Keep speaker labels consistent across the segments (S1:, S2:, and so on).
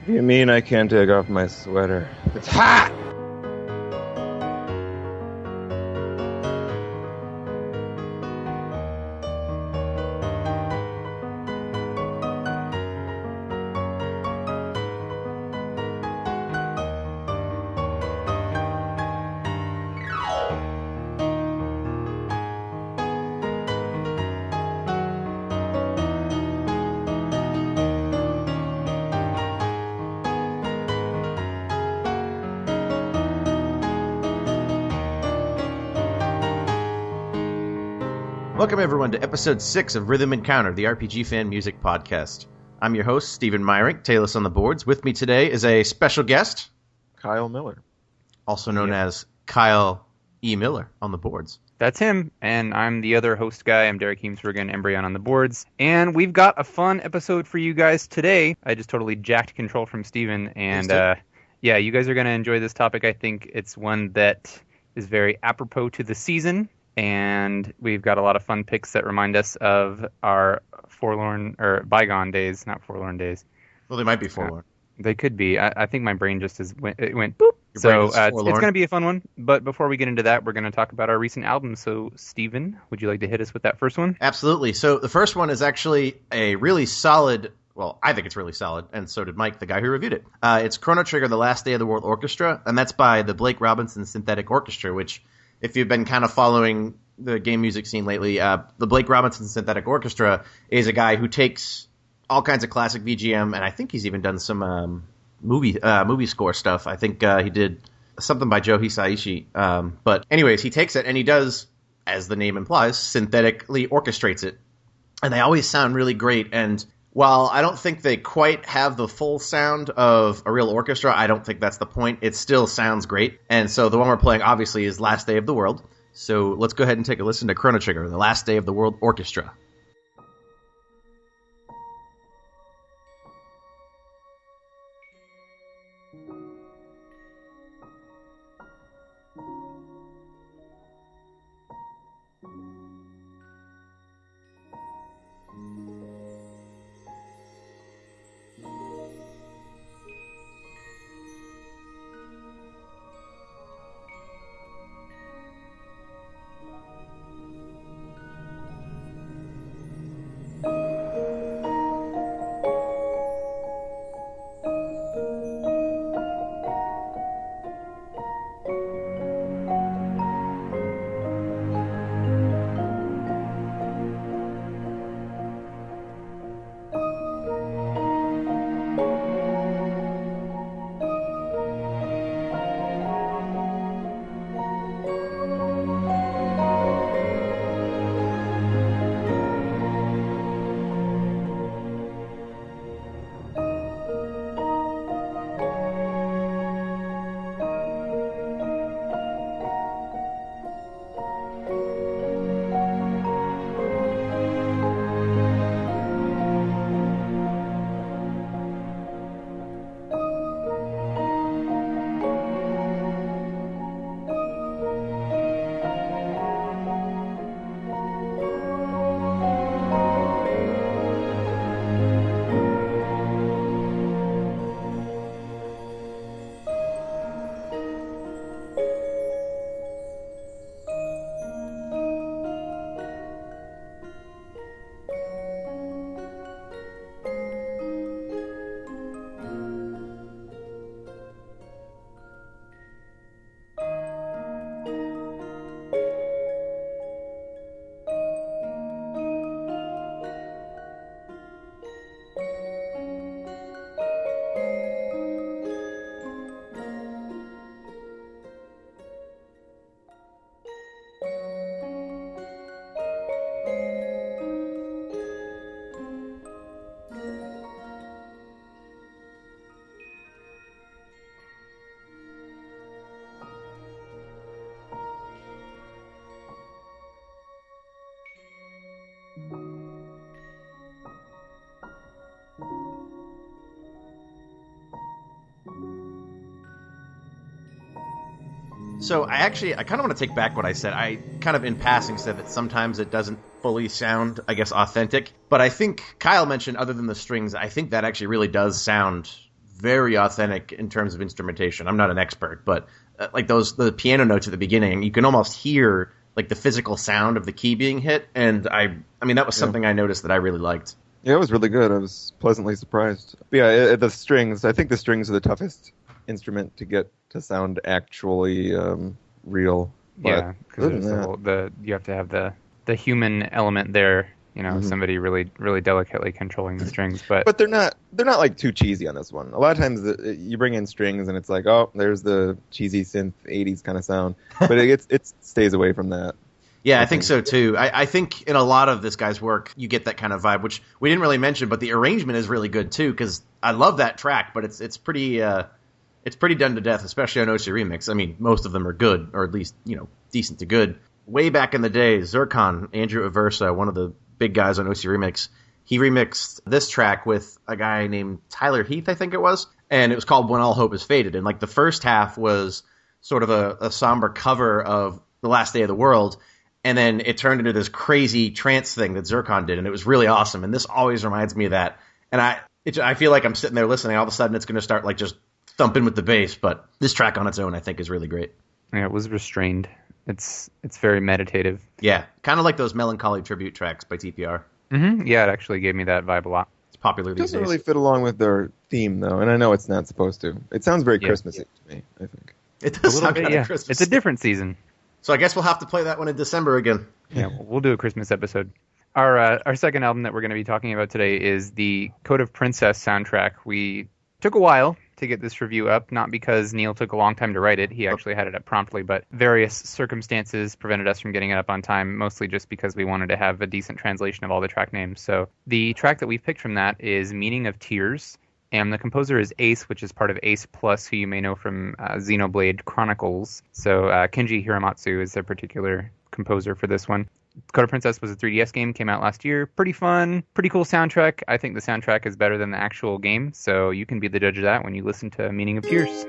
S1: You mean I can't take off my sweater? It's hot!
S2: Welcome, everyone, to Episode 6 of Rhythm Encounter, the RPG fan music podcast. I'm your host, Stephen Meyerink, Taylor's on the boards. With me today is a special guest,
S1: Kyle Miller.
S2: Also known as Kyle E. Miller on the boards.
S3: That's him, and I'm the other host guy. I'm Derek Heemsbergen, Embryon on the boards. And we've got a fun episode for you guys today. I just totally jacked control from Stephen, and yeah, you guys are going to enjoy this topic. I think it's one that is very apropos to the season. And we've got a lot of fun picks that remind us of our bygone days, not forlorn days.
S2: Well, they might be forlorn.
S3: They could be. I think my brain just went boop. So it's going to be a fun one. But before we get into that, we're going to talk about our recent albums. So, Steven, would you like to hit us with that first one?
S2: Absolutely. So the first one is actually a really solid. Well, I think it's really solid, and so did Mike, the guy who reviewed it. It's Chrono Trigger: The Last Day of the World Orchestra, and that's by the Blake Robinson Synthetic Orchestra, which, if you've been kind of following the game music scene lately, the Blake Robinson Synthetic Orchestra is a guy who takes all kinds of classic VGM, and I think he's even done some movie score stuff. I think he did something by Joe Hisaishi. But anyways, he takes it and he does, as the name implies, synthetically orchestrates it. And they always sound really great. And while I don't think they quite have the full sound of a real orchestra, I don't think that's the point. It still sounds great. And so the one we're playing, obviously, is Last Day of the World. So let's go ahead and take a listen to Chrono Trigger, The Last Day of the World Orchestra. So I kind of want to take back what I said. I kind of in passing said that sometimes it doesn't fully sound, I guess, authentic. But I think Kyle mentioned, other than the strings, I think that actually really does sound very authentic in terms of instrumentation. I'm not an expert, but like the piano notes at the beginning, you can almost hear like the physical sound of the key being hit. And I mean, that was something I noticed that I really liked.
S1: Yeah, it was really good. I was pleasantly surprised. But yeah, the strings. I think the strings are the toughest instrument to get to sound actually real. But
S3: Yeah, because you have to have the human element there. You know, somebody really, really delicately controlling the strings.
S1: But they're not like too cheesy on this one. A lot of times you bring in strings and it's like, oh, there's the cheesy synth 80s kind of sound. But it stays away from that.
S2: Yeah, I think so too. I think in a lot of this guy's work, you get that kind of vibe, which we didn't really mention, but the arrangement is really good too, because I love that track, but it's pretty done to death, especially on OC Remix. I mean, most of them are good, or at least, decent to good. Way back in the day, Zircon, Andrew Aversa, one of the big guys on OC Remix, he remixed this track with a guy named Tyler Heath, I think it was, and it was called When All Hope Is Faded. And like the first half was sort of a somber cover of The Last Day of the World, and then it turned into this crazy trance thing that Zircon did, and it was really awesome. And this always reminds me of that. And I feel like I'm sitting there listening, all of a sudden it's going to start like just thumping with the bass, but this track on its own I think is really great.
S3: Yeah, it was restrained. It's very meditative.
S2: Yeah, kind of like those melancholy tribute tracks by TPR.
S3: Mm-hmm. Yeah, it actually gave me that vibe a lot.
S2: It's popular these days.
S1: It doesn't really fit along with their theme, though, and I know it's not supposed to. It sounds very Christmassy to me, I think.
S2: It does sound kind of Christmassy.
S3: It's a different season.
S2: So I guess we'll have to play that one in December again.
S3: Yeah, we'll do a Christmas episode. Our second album that we're going to be talking about today is the Code of Princess soundtrack. We took a while to get this review up, not because Neil took a long time to write it. He actually had it up promptly, but various circumstances prevented us from getting it up on time, mostly just because we wanted to have a decent translation of all the track names. So the track that we've picked from that is Meaning of Tears, and the composer is Ace, which is part of Ace Plus, who you may know from Xenoblade Chronicles. So Kenji Hiramatsu is their particular composer for this one. Code of Princess was a 3DS game, came out last year. Pretty fun, pretty cool soundtrack. I think the soundtrack is better than the actual game, so you can be the judge of that when you listen to Meaning of Tears.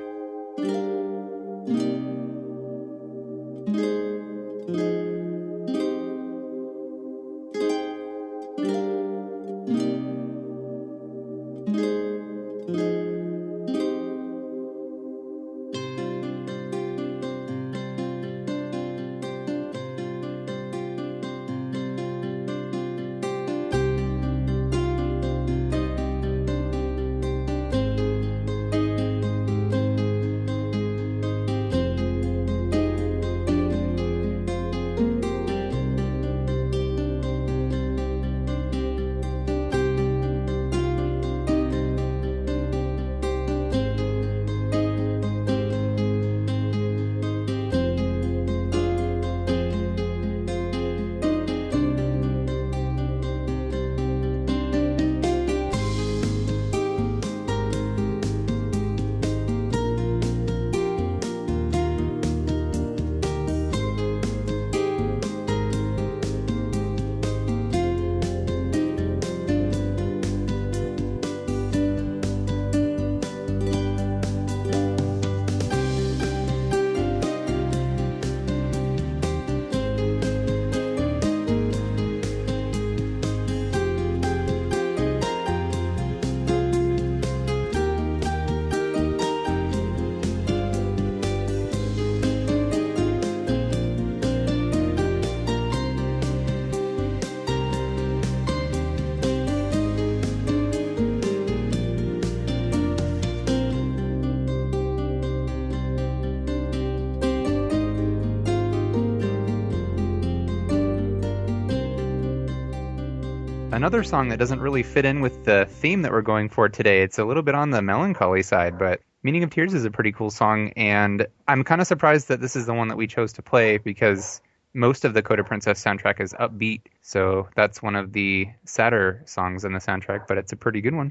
S3: Another song that doesn't really fit in with the theme that we're going for today. It's a little bit on the melancholy side, but Meaning of Tears is a pretty cool song, and I'm kind of surprised that this is the one that we chose to play because most of the Code of Princess soundtrack is upbeat, so that's one of the sadder songs in the soundtrack, but it's a pretty good one.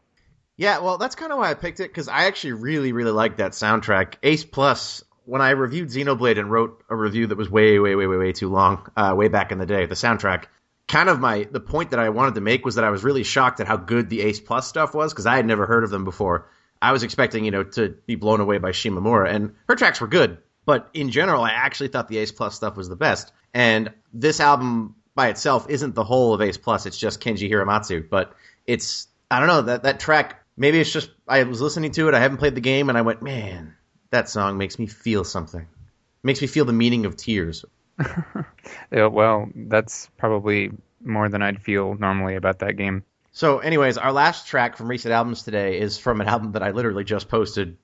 S2: Yeah, well, that's kind of why I picked it, because I actually really, really like that soundtrack. Ace Plus, when I reviewed Xenoblade and wrote a review that was way too long, way back in the day, the soundtrack, kind of the point that I wanted to make was that I was really shocked at how good the Ace Plus stuff was, because I had never heard of them before. I was expecting, to be blown away by Shimamura, and her tracks were good, but in general, I actually thought the Ace Plus stuff was the best. And this album by itself isn't the whole of Ace Plus, it's just Kenji Hiramatsu, but it's, I don't know, that track Maybe it's just I was listening to it, I haven't played the game, and I went, man, that song makes me feel something. Makes me feel the meaning of tears.
S3: Yeah, well, that's probably more than I'd feel normally about that game.
S2: So anyways, our last track from recent albums today is from an album that I literally just posted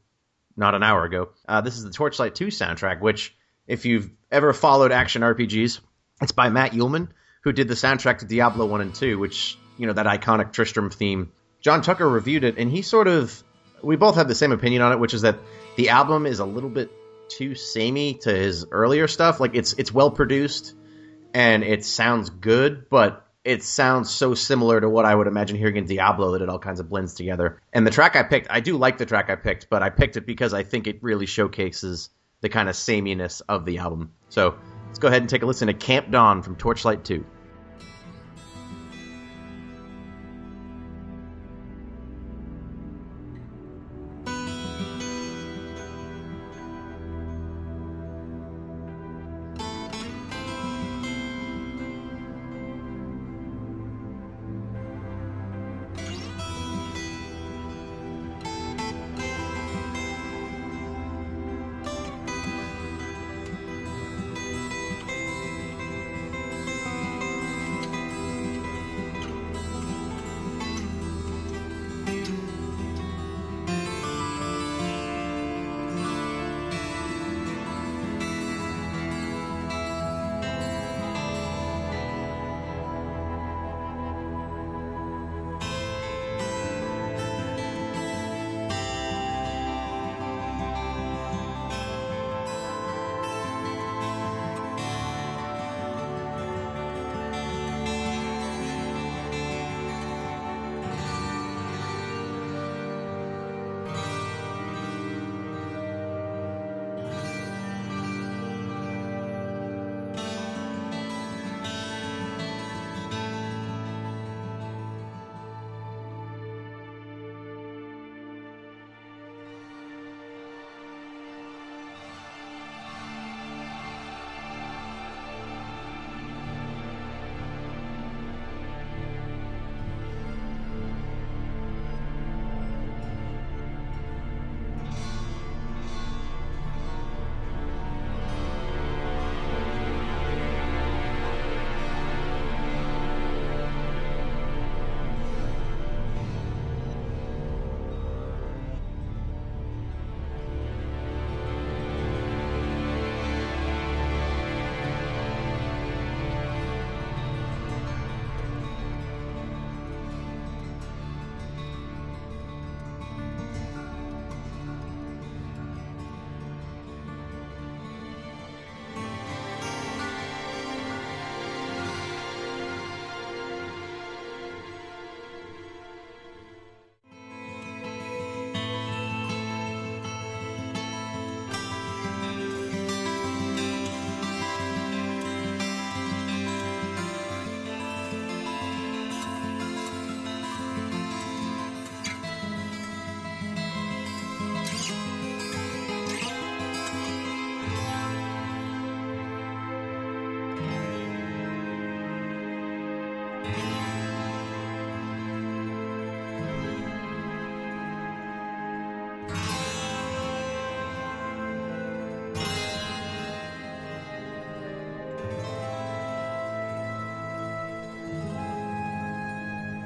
S2: not an hour ago. This is the Torchlight 2 soundtrack, which, if you've ever followed action RPGs, it's by Matt Uelmen, who did the soundtrack to Diablo 1 and 2, which, that iconic Tristram theme. John Tucker reviewed it, and we both have the same opinion on it, which is that the album is a little bit too samey to his earlier stuff. Like, it's well produced, and it sounds good, but it sounds so similar to what I would imagine hearing in Diablo that it all kinds of blends together. And the track I picked, I do like the track I picked, but I picked it because I think it really showcases the kind of sameness of the album. So let's go ahead and take a listen to Camp Dawn from Torchlight 2.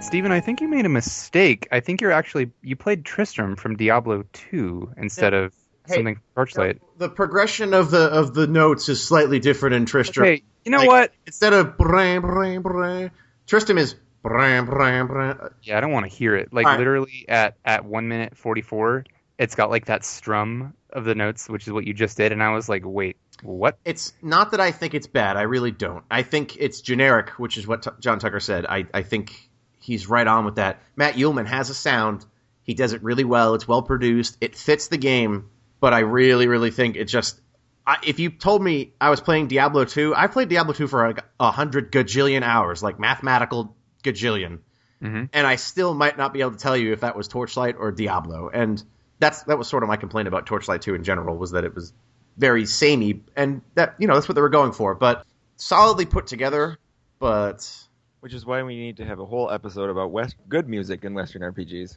S3: Steven, I think you made a mistake. I think you played Tristram from Diablo 2 instead of something from Torchlight.
S2: The progression of the notes is slightly different in Tristram.
S3: Okay, you know what?
S2: Instead of bram, bram, bram, Tristram is bram, bram, bram.
S3: Yeah, I don't want to hear it. Like, literally at 1 minute 44, it's got like that strum of the notes, which is what you just did, and I was like, wait, what?
S2: It's not that I think it's bad. I really don't. I think it's generic, which is what John Tucker said. I think he's right on with that. Matt Uelmen has a sound. He does it really well. It's well produced. It fits the game, but I really, really think it just... if you told me I was playing Diablo 2, I played Diablo 2 for like 100 gajillion hours, like mathematical gajillion, and I still might not be able to tell you if that was Torchlight or Diablo. And that was sort of my complaint about Torchlight 2 in general, was that it was very samey, and that, that's what they were going for. But solidly put together, but...
S1: Which is why we need to have a whole episode about good music in Western RPGs.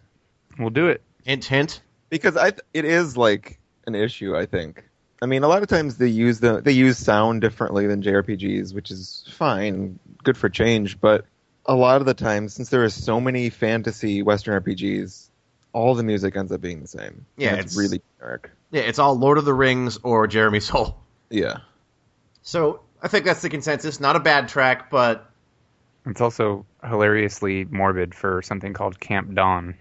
S3: We'll do it.
S2: Hint, hint.
S1: Because it is like an issue, I think. I mean, a lot of times they use sound differently than JRPGs, which is fine, good for change. But a lot of the time, since there are so many fantasy Western RPGs, all the music ends up being the same.
S2: Yeah,
S1: it's really generic.
S2: Yeah, it's all Lord of the Rings or Jeremy Soule.
S1: Yeah.
S2: So I think that's the consensus. Not a bad track, but
S3: It's also hilariously morbid for something called Camp Dawn.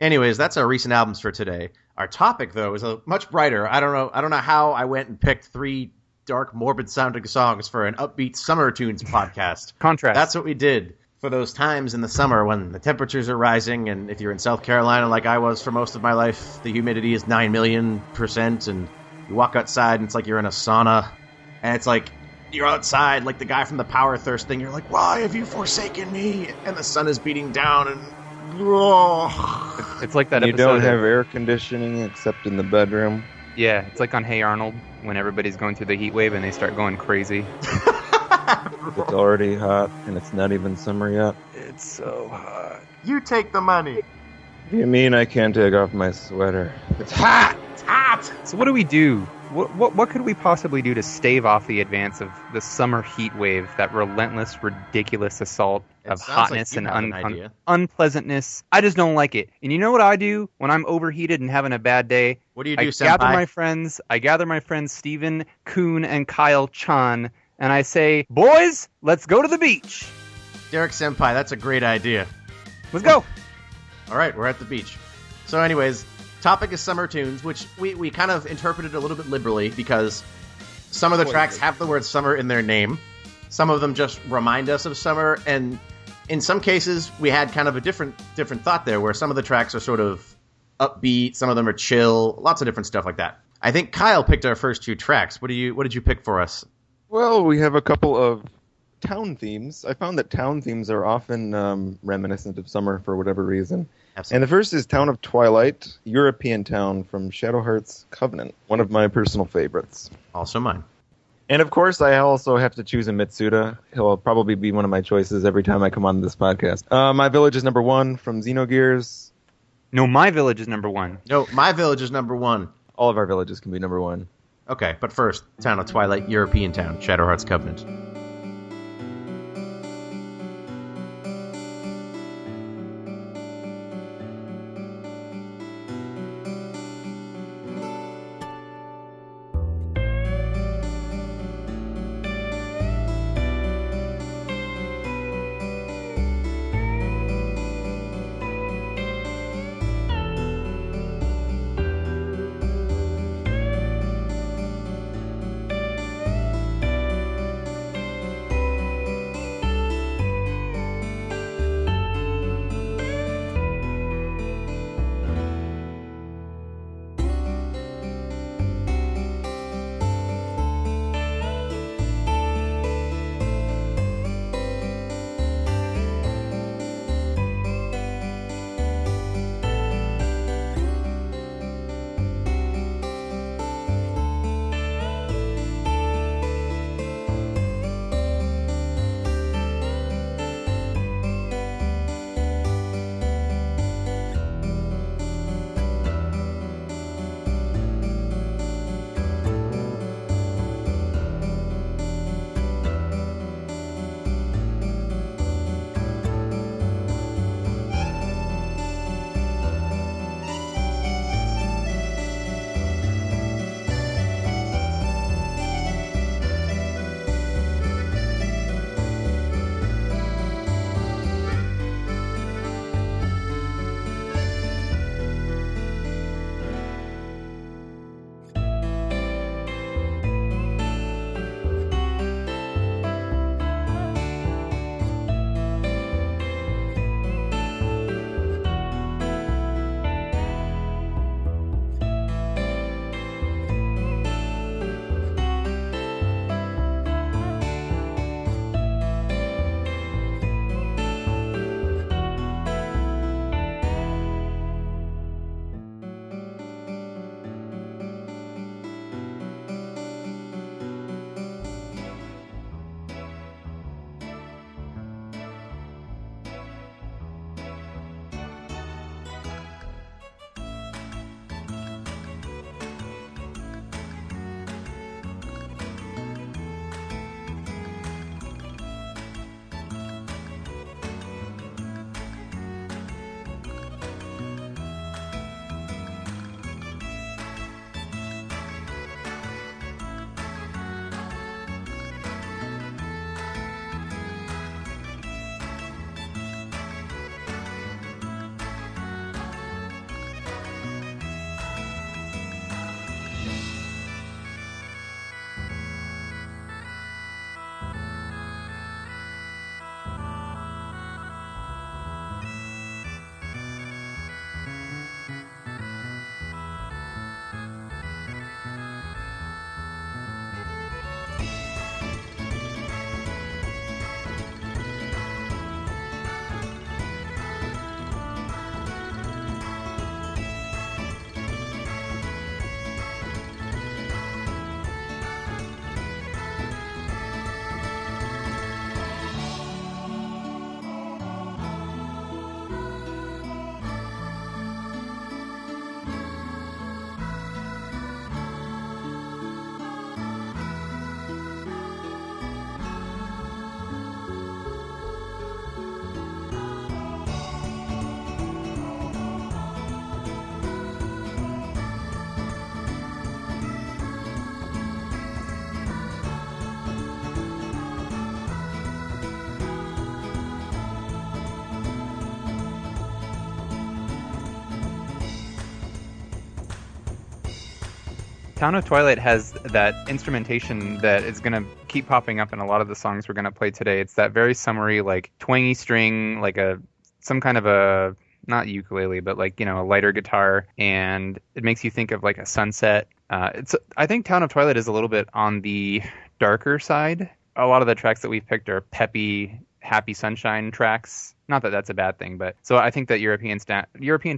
S2: anyways, that's our recent albums for today. Our topic, though, is a much brighter. I don't know how I went and picked 3 dark, morbid-sounding songs for an upbeat summer tunes podcast.
S3: Contrast.
S2: That's what we did for those times in the summer when the temperatures are rising, and if you're in South Carolina like I was for most of my life, the humidity is 9,000,000%, and you walk outside and it's like you're in a sauna, and it's like you're outside like the guy from the Power Thirst thing. You're like, why have you forsaken me? And the sun is beating down, and
S3: It's like that
S1: You
S3: episode.
S1: don't have air conditioning except in the bedroom.
S3: Yeah, it's like on Hey Arnold when everybody's going through the heat wave and they start going crazy.
S1: It's already hot, and it's not even summer yet.
S3: It's so hot.
S2: you take the money.
S1: What do you mean I can't take off my sweater? It's hot!
S2: It's hot.
S3: So what do we do? What could we possibly do to stave off the advance of the summer heat wave, that relentless, ridiculous assault of hotness and unpleasantness? I just don't like it. And you know what I do when I'm overheated and having a bad day?
S2: What do you do,
S3: I
S2: senpai?
S3: gather my friends Steven, Kuhn, and Kyle Chan, and I say, boys, let's go to the beach.
S2: Derek Senpai, that's a great idea.
S3: Let's go.
S2: All right, we're at the beach. So anyways, topic is summer tunes, which we kind of interpreted a little bit liberally because some of the tracks have the word summer in their name. Some of them just remind us of summer, and in some cases we had kind of a different thought there, where some of the tracks are sort of upbeat, some of them are chill, lots of different stuff like that. I think Kyle picked our first 2 tracks. What did you pick for us?
S1: Well, we have a couple of town themes. I found that town themes are often reminiscent of summer for whatever reason.
S2: Absolutely.
S1: And the first is Town of Twilight, European Town from Shadowheart's Covenant, one of my personal favorites.
S2: Also mine.
S1: And of course, I also have to choose a Mitsuda. He'll probably be one of my choices every time I come on this podcast. My Village is number 1 from Xenogears.
S3: No, My Village is number 1.
S2: No, My Village is number 1.
S1: All of our villages can be number 1.
S2: Okay, but first, Town of Twilight, European Town, Shadowheart's Covenant.
S3: Town of Twilight has that instrumentation that is going to keep popping up in a lot of the songs we're going to play today. It's that very summery, like twangy string, like some kind of a, not ukulele, but like, a lighter guitar, and it makes you think of like a sunset. I think Town of Twilight is a little bit on the darker side. A lot of the tracks that we've picked are peppy, happy sunshine tracks. Not that that's a bad thing, but so I think that European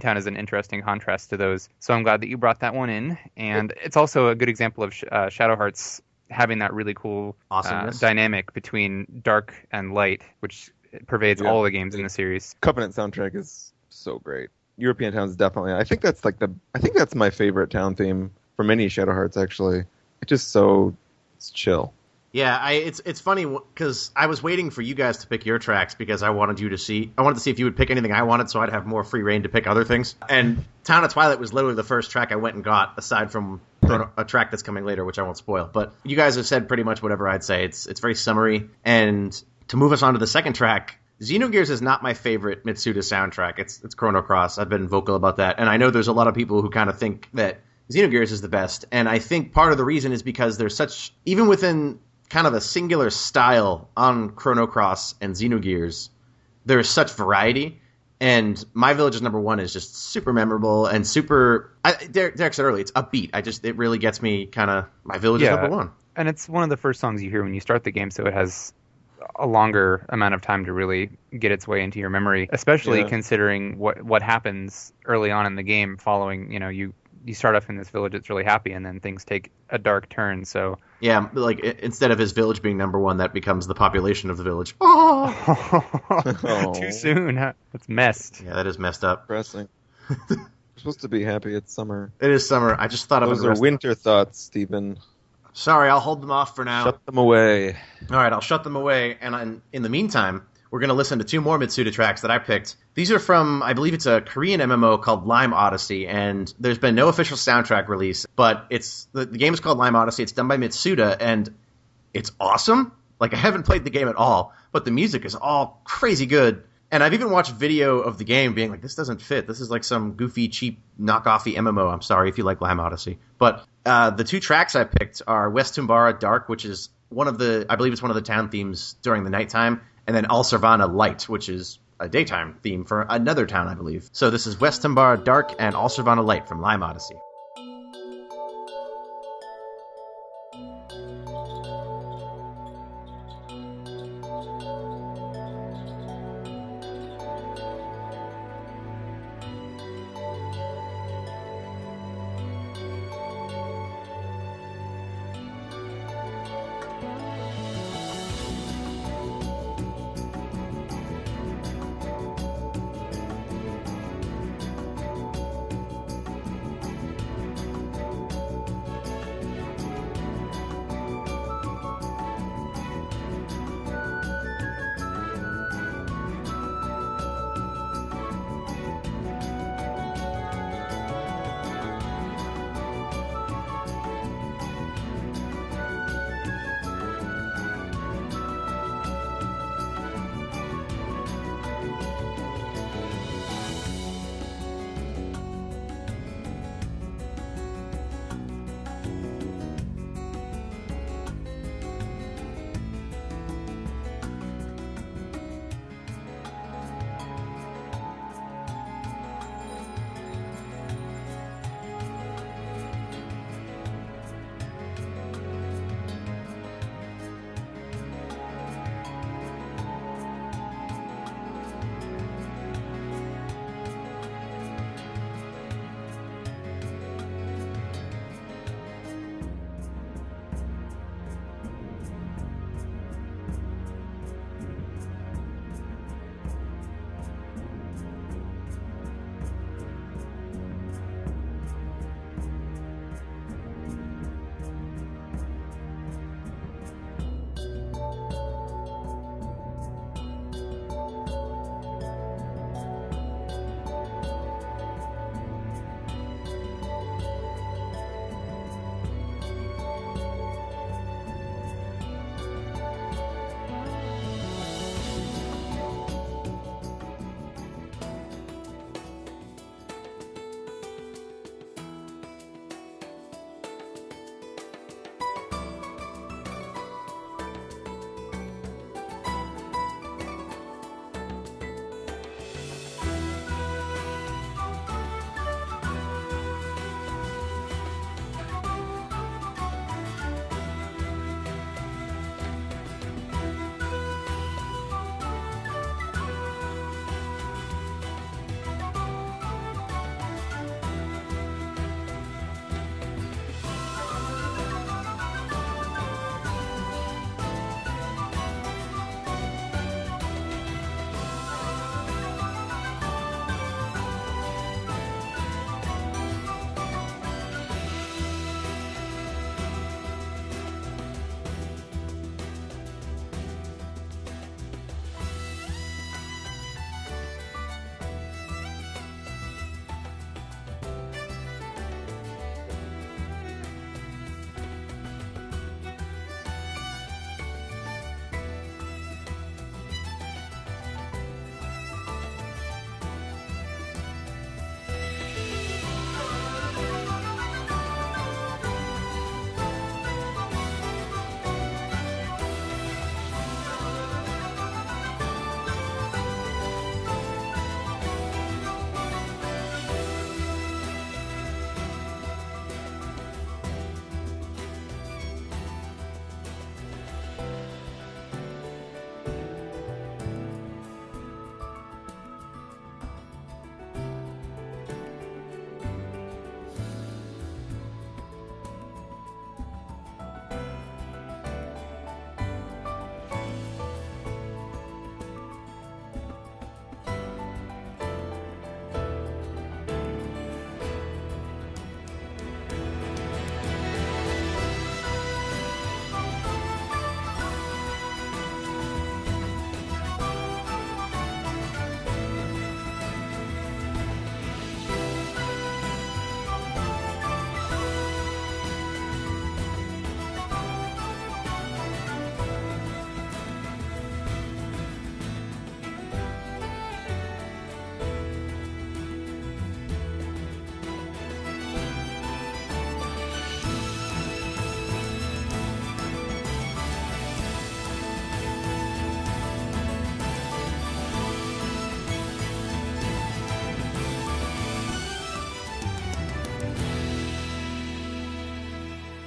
S3: Town is an interesting contrast to those. So I'm glad that you brought that one in, and it's also a good example of Shadow Hearts having that really cool dynamic between dark and light, which pervades all the games in the series.
S1: Covenant soundtrack is so great. European Town is definitely. I think that's my favorite town theme from any Shadow Hearts. Actually, it's chill.
S2: Yeah, it's funny because I was waiting for you guys to pick your tracks because I wanted to see if you would pick anything I wanted, so I'd have more free reign to pick other things. And Town of Twilight was literally the first track I went and got, aside from a track that's coming later, which I won't spoil. But you guys have said pretty much whatever I'd say. It's very summery. And to move us on to the second track, Xenogears is not my favorite Mitsuda soundtrack. It's Chrono Cross. I've been vocal about that, and I know there's a lot of people who kind of think that Xenogears is the best. And I think part of the reason is because there's such, even within kind of a singular style on Chrono Cross and Xenogears, there's such variety. And My Village is number one is just super memorable and super. Derek said earlier, it's upbeat. It really gets me kind of. My Village is number one.
S3: And it's one of the first songs you hear when you start the game, so it has a longer amount of time to really get its way into your memory, especially considering what happens early on in the game following, you start off in this village that's really happy, and then things take a dark turn. So
S2: yeah, like instead of his village being number one, that becomes the population of the village. Oh,
S3: too soon. That's messed.
S2: Yeah, that is messed up.
S1: Depressing. We're supposed to be happy. It's summer.
S2: It is summer. I just thought
S1: those are winter thoughts, Stephen.
S2: Sorry, I'll hold them off for now.
S1: Shut them away.
S2: All right, I'll shut them away. And in the meantime, we're going to listen to two more Mitsuda tracks that I picked. These are from, I believe it's a Korean MMO called Lime Odyssey, and there's been no official soundtrack release, but the game is called Lime Odyssey. It's done by Mitsuda, and it's awesome. Like, I haven't played the game at all, but the music is all crazy good. And I've even watched video of the game being like, this doesn't fit. This is like some goofy, cheap, knockoffy MMO. I'm sorry if you like Lime Odyssey. But the two tracks I picked are West Tumbara Dark, which is I believe it's one of the town themes during the nighttime, and then Al Servana Light, which is a daytime theme for another town, I believe. So this is West Tumbara Dark and Al Servana Light from Lime Odyssey.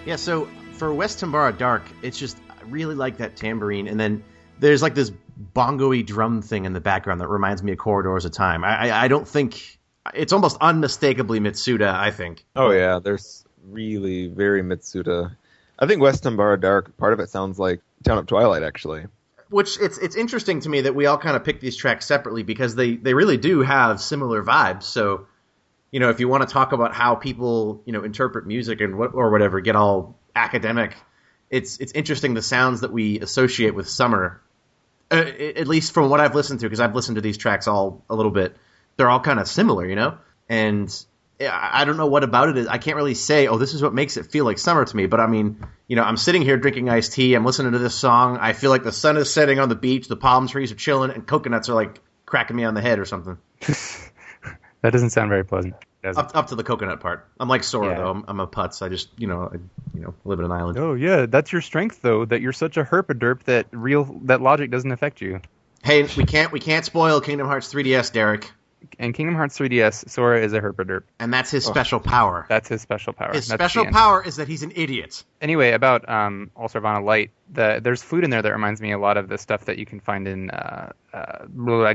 S2: Yeah, so for West Tambara Dark, it's just, I really like that tambourine, and then there's like this bongo-y drum thing in the background that reminds me of Corridors of Time. I don't think, it's almost unmistakably Mitsuda, I think.
S1: Oh yeah, there's really very Mitsuda. I think West Tambara Dark, part of it sounds like Town of Twilight, actually.
S2: Which, it's interesting to me that we all kind of pick these tracks separately because they really do have similar vibes, so... You know, if you want to talk about how people, interpret music and or whatever, get all academic, it's interesting the sounds that we associate with summer. At least from what I've listened to, because I've listened to these tracks all a little bit, they're all kind of similar, And I don't know what about it is. I can't really say, oh, this is what makes it feel like summer to me. But I mean, I'm sitting here drinking iced tea. I'm listening to this song. I feel like the sun is setting on the beach. The palm trees are chilling, and coconuts are like cracking me on the head or something.
S3: That doesn't sound very pleasant.
S2: Up to the coconut part. I'm like Sora, though. I'm a putz. I just, live in an island.
S3: Oh, yeah. That's your strength, though, that you're such a herpaderp that logic doesn't affect you.
S2: Hey, we can't spoil Kingdom Hearts 3DS, Derek.
S3: And Kingdom Hearts 3DS, Sora is a herpaderp.
S2: And that's his special power.
S3: That's his special power.
S2: His special power is that he's an idiot.
S3: Anyway, about All Sarvana Light, there's food in there that reminds me a lot of the stuff that you can find in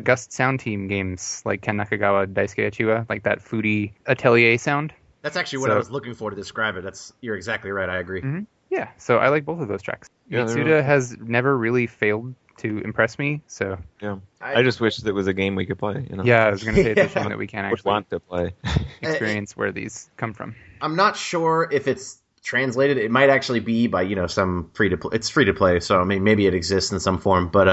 S3: Gust Sound Team games, like Ken Nakagawa Daisuke Achiwa, like that foodie atelier sound.
S2: That's actually what I was looking for to describe it. You're exactly right. I agree.
S3: Mm-hmm. Yeah, so I like both of those tracks.
S1: Yeah,
S3: Mitsuda has never really failed to impress me, so...
S1: Yeah. I just wish there was a game we could play,
S3: Yeah, I was going to say it's a shame that we can't actually
S1: want to play.
S3: experience where these come from. I'm
S2: not sure if it's translated. It might actually be by, some free-to-play. It's free-to-play, so I mean, maybe it exists in some form, but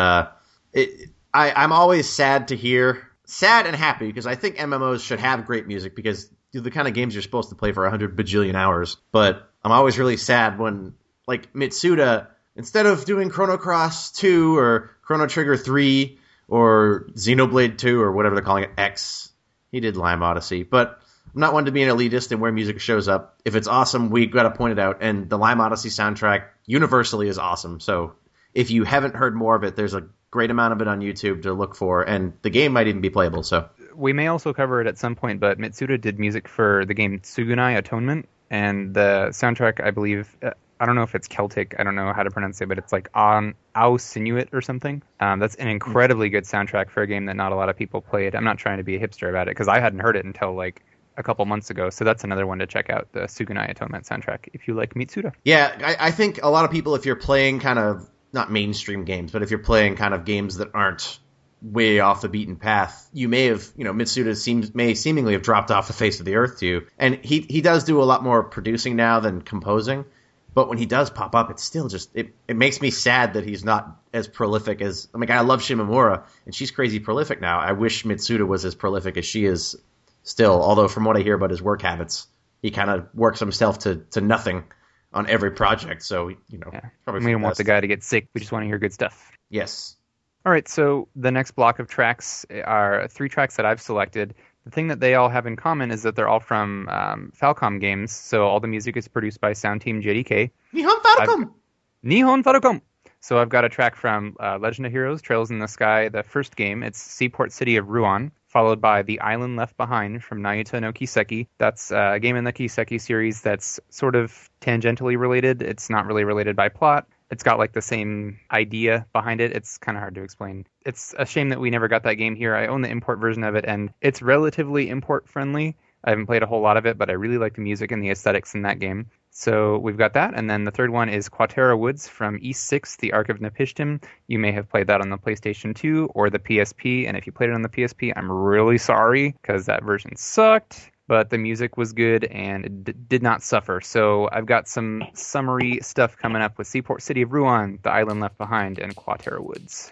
S2: I'm always sad to hear... Sad and happy, because I think MMOs should have great music, because they're the kind of games you're supposed to play for 100 bajillion hours, but I'm always really sad when, like, Mitsuda... Instead of doing Chrono Cross 2 or Chrono Trigger 3 or Xenoblade 2 or whatever they're calling it, X, he did Lime Odyssey. But I'm not one to be an elitist and where music shows up. If it's awesome, we got to point it out. And the Lime Odyssey soundtrack universally is awesome. So if you haven't heard more of it, there's a great amount of it on YouTube to look for. And the game might even be playable. So
S3: we may also cover it at some point, but Mitsuda did music for the game Tsugunai Atonement. And the soundtrack, I believe... I don't know if it's Celtic. I don't know how to pronounce it, but it's like Au Sinuit or something. That's an incredibly good soundtrack for a game that not a lot of people played. I'm not trying to be a hipster about it because I hadn't heard it until like a couple months ago. So that's another one to check out, the Tsugunai Atonement soundtrack, if you like Mitsuda.
S2: Yeah, I think a lot of people, if you're playing kind of, not mainstream games, but if you're playing kind of games that aren't way off the beaten path, you may have, Mitsuda may seemingly have dropped off the face of the earth to you. And he does do a lot more producing now than composing. But when he does pop up, it's still just, it makes me sad that he's not as prolific as, I love Shimomura, and she's crazy prolific now. I wish Mitsuda was as prolific as she is still, although from what I hear about his work habits, he kind of works himself to nothing on every project. So, probably
S3: we don't want the guy to get sick. We just want to hear good stuff.
S2: Yes.
S3: All right, so the next block of tracks are 3 tracks that I've selected. The thing that they all have in common is that they're all from Falcom games, so all the music is produced by Sound Team JDK.
S2: Nihon Falcom!
S3: Nihon Falcom! So I've got a track from Legend of Heroes, Trails in the Sky, the first game. It's Seaport City of Ruan, followed by The Island Left Behind from Nayuta no Kiseki. That's a game in the Kiseki series that's sort of tangentially related. It's not really related by plot. It's got like the same idea behind it. It's kind of hard to explain. It's a shame that we never got that game here. I own the import version of it, and it's relatively import friendly. I haven't played a whole lot of it, but I really like the music and the aesthetics in that game. So we've got that, and then the third one is Quatera Woods from East 6, The Ark of Napishtim. You may have played that on the PlayStation 2 or the PSP, and if you played it on the PSP, I'm really sorry, because that version sucked. But the music was good and it did not suffer. So I've got some summery stuff coming up with Seaport City of Ruan, The Island Left Behind, and Quatera Woods.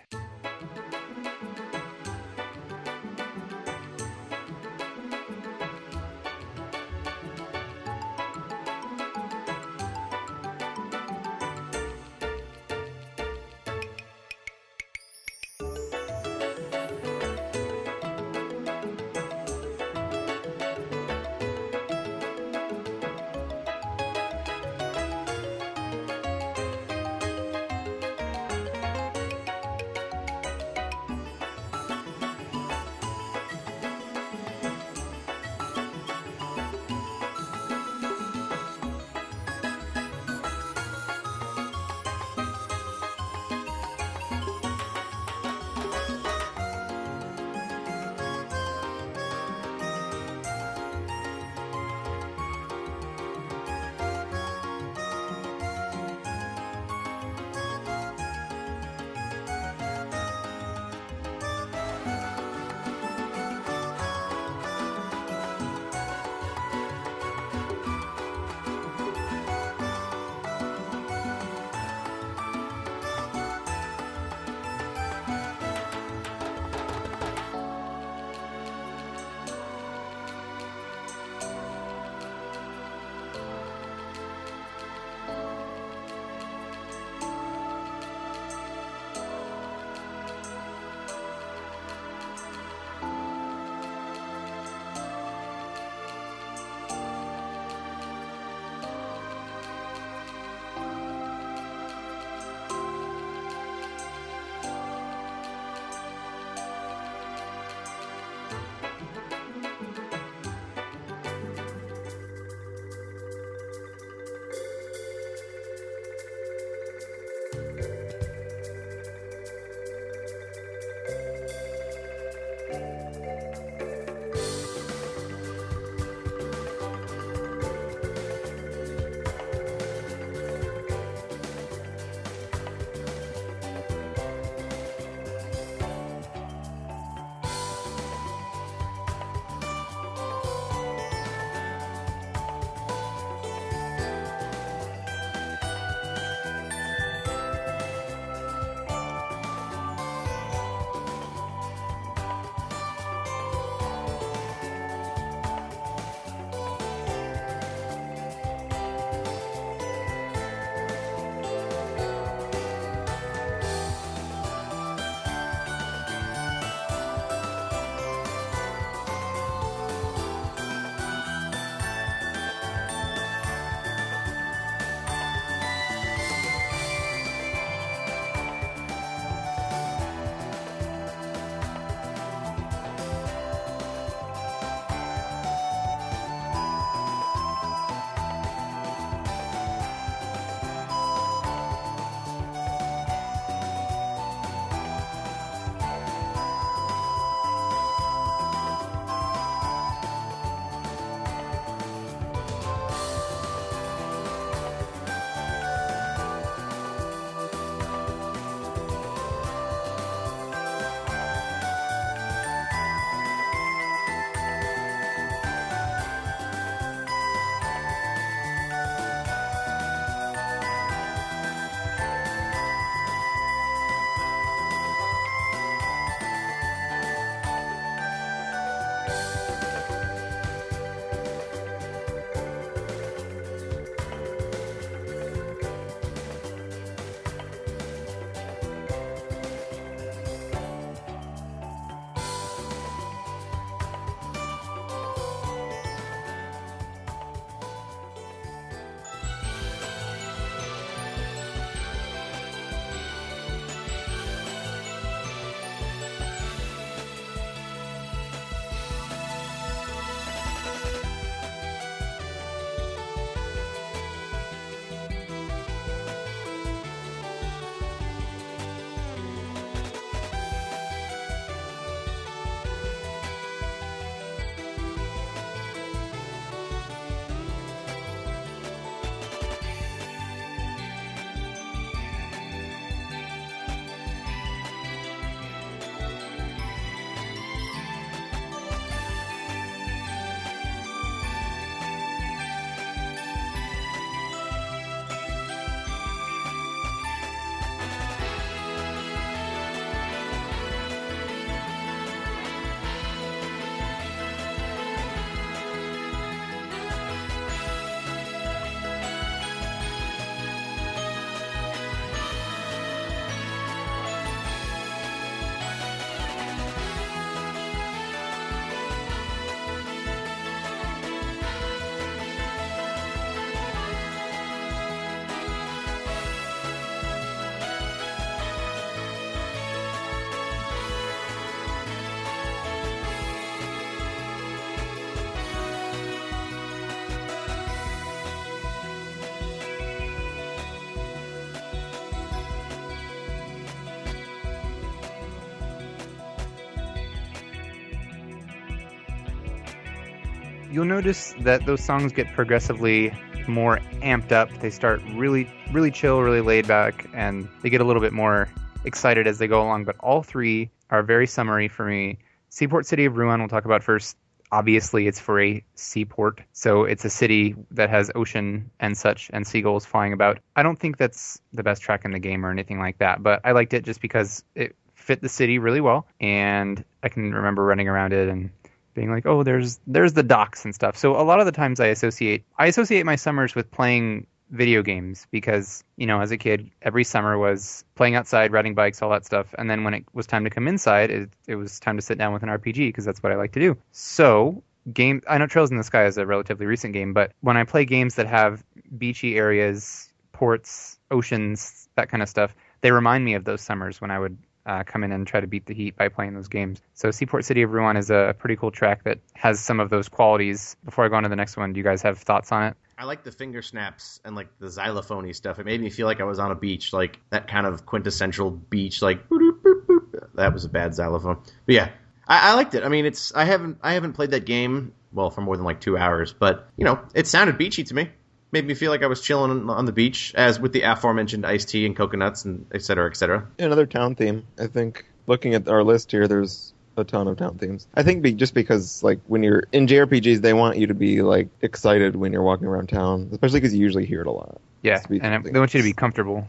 S3: you'll notice that those songs get progressively more amped up. They start really, really chill, really laid back, and they get a little bit more excited as they go along. But all three are very summery for me. Seaport City of Rouen we'll talk about first. Obviously, it's for a seaport, so it's a city that has ocean and such, and seagulls flying about. I don't think that's the best track in the game or anything like that, but I liked it just because it fit the city really well, and I can remember running around it and being like, oh, there's the docks and stuff. So a lot of the times I associate my summers with playing video games because, as a kid, every summer was playing outside, riding bikes, all that stuff. And then when it was time to come inside, it was time to sit down with an RPG because that's what I like to do. So I know Trails in the Sky is a relatively recent game, but when I play games that have beachy areas, ports, oceans, that kind of stuff, they remind me of those summers when I would come in and try to beat the heat by playing those games. So Seaport City of Rouen is a pretty cool track that has some of those qualities. Before I go on to the next one, do you guys have thoughts on it?
S2: I like the finger snaps and like the xylophone-y stuff. It made me feel like I was on a beach, like that kind of quintessential beach, like boop, boop, boop. That was a bad xylophone. But yeah, I liked it. I mean, I haven't played that game for more than like 2 hours, but it sounded beachy to me. Made me feel like I was chilling on the beach, as with the aforementioned iced tea and coconuts and et cetera, et cetera.
S1: Another town theme. I think looking at our list here, there's a ton of town themes. I think just because like when you're in JRPGs, they want you to be like excited when you're walking around town, especially because you usually hear it a lot.
S3: Yeah, and they want you to be comfortable,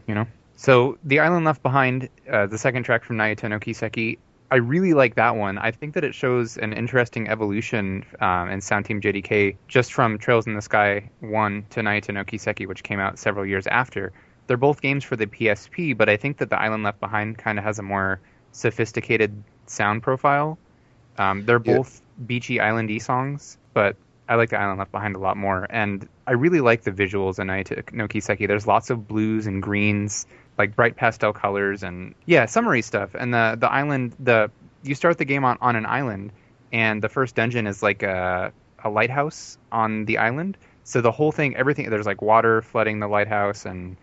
S3: So The Island Left Behind, the second track from Naito no Kiseki, I really like that one. I think that it shows an interesting evolution in Sound Team JDK just from Trails in the Sky 1 to Naito no Kiseki, which came out several years after. They're both games for the PSP, but I think that The Island Left Behind kind of has a more sophisticated sound profile. They're both beachy islandy songs, but I like The Island Left Behind a lot more. And I really like the visuals in Naito no Kiseki. There's lots of blues and greens, like bright pastel colors and summery stuff. And the island, you start the game on an island, and the first dungeon is like a lighthouse on the island. So the whole thing, everything, there's like water flooding the lighthouse, and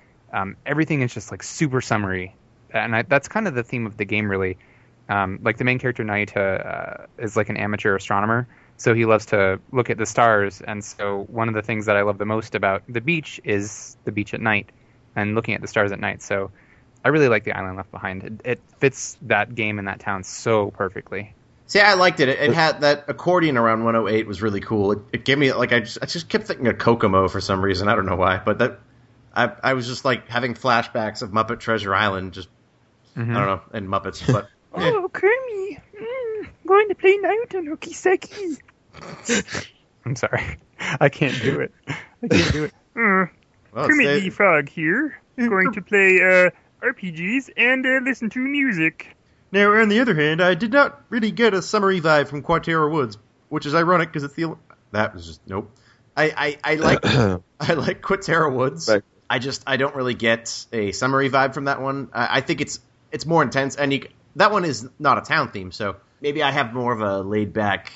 S3: everything is just like super summery. And that's kind of the theme of the game, really. Like the main character Naita is like an amateur astronomer, so he loves to look at the stars. And so one of the things that I love the most about the beach is the beach at night and looking at the stars at night. So I really like The Island Left Behind. It fits that game and that town so perfectly.
S2: See, I liked it. It had that accordion around 108 was really cool. It gave me like I just kept thinking of Kokomo for some reason. I don't know why, but I was just like having flashbacks of Muppet Treasure Island. Just I don't know, and Muppets. But
S3: oh, Kermie, going to play Naruto no Kiseki. I'm sorry, I can't do it.
S2: Well,
S4: Kermit the Frog here, going to play RPGs and listen to music.
S2: Now, on the other hand, I did not really get a summery vibe from Quatera Woods, which is ironic because it's that was just nope. I like Quatera Woods. Right. I don't really get a summery vibe from that one. I think it's more intense, and that one is not a town theme, so maybe I have more of a laid back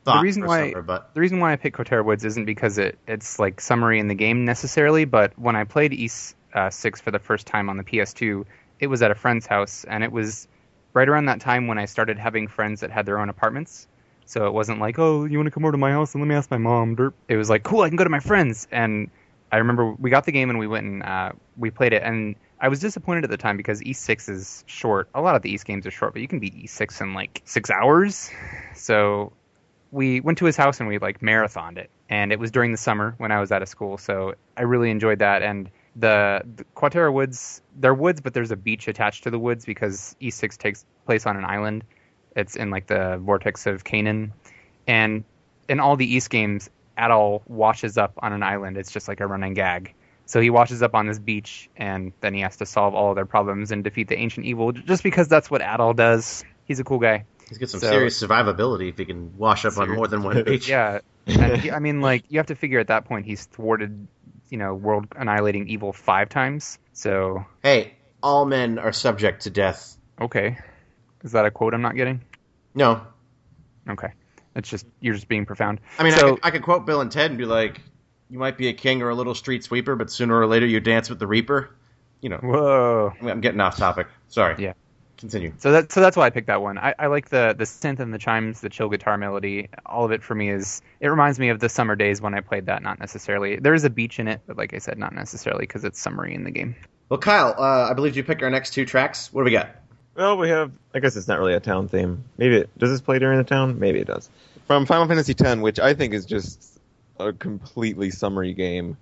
S2: thought.
S3: The reason why I picked Quatera Woods isn't because it's like summery in the game necessarily, but when I played East 6 for the first time on the PS2, it was at a friend's house, and it was right around that time when I started having friends that had their own apartments. So it wasn't like, oh, you want to come over to my house and let me ask my mom? Derp. It was like, cool, I can go to my friends. And I remember we got the game and we went and we played it. And I was disappointed at the time because East 6 is short. A lot of the East games are short, but you can beat East 6 in like 6 hours. So we went to his house and we like marathoned it. And it was during the summer when I was out of school. So I really enjoyed that. And the Quatera Woods, they're woods, but there's a beach attached to the woods because East 6 takes place on an island. It's in like the vortex of Canaan. And in all the East games, Adol washes up on an island. It's just like a running gag. So he washes up on this beach, and then he has to solve all of their problems and defeat the ancient evil, just because that's what Adol does. He's a cool guy.
S2: He's got some serious survivability if he can wash up on more than one beach.
S3: Yeah. And I mean, like, you have to figure at that point he's thwarted, world annihilating evil 5 times. So
S2: hey, all men are subject to death.
S3: Okay. Is that a quote I'm not getting?
S2: No.
S3: Okay. It's just, you're just being profound.
S2: I mean, I could quote Bill and Ted and be like, you might be a king or a little street sweeper, but sooner or later you dance with the Reaper.
S3: Whoa.
S2: I'm getting off topic. Sorry.
S3: Yeah.
S2: Continue.
S3: So that's why I picked that one. I like the synth and the chimes, the chill guitar melody. All of it for me it reminds me of the summer days when I played that. Not necessarily. There is a beach in it, but like I said, not necessarily because it's summery in the game.
S2: Well, Kyle, I believe you picked our next 2 tracks. What do we got?
S1: Well, we have. I guess it's not really a town theme. Maybe does this play during the town? Maybe it does. From Final Fantasy X, which I think is just a completely summery game.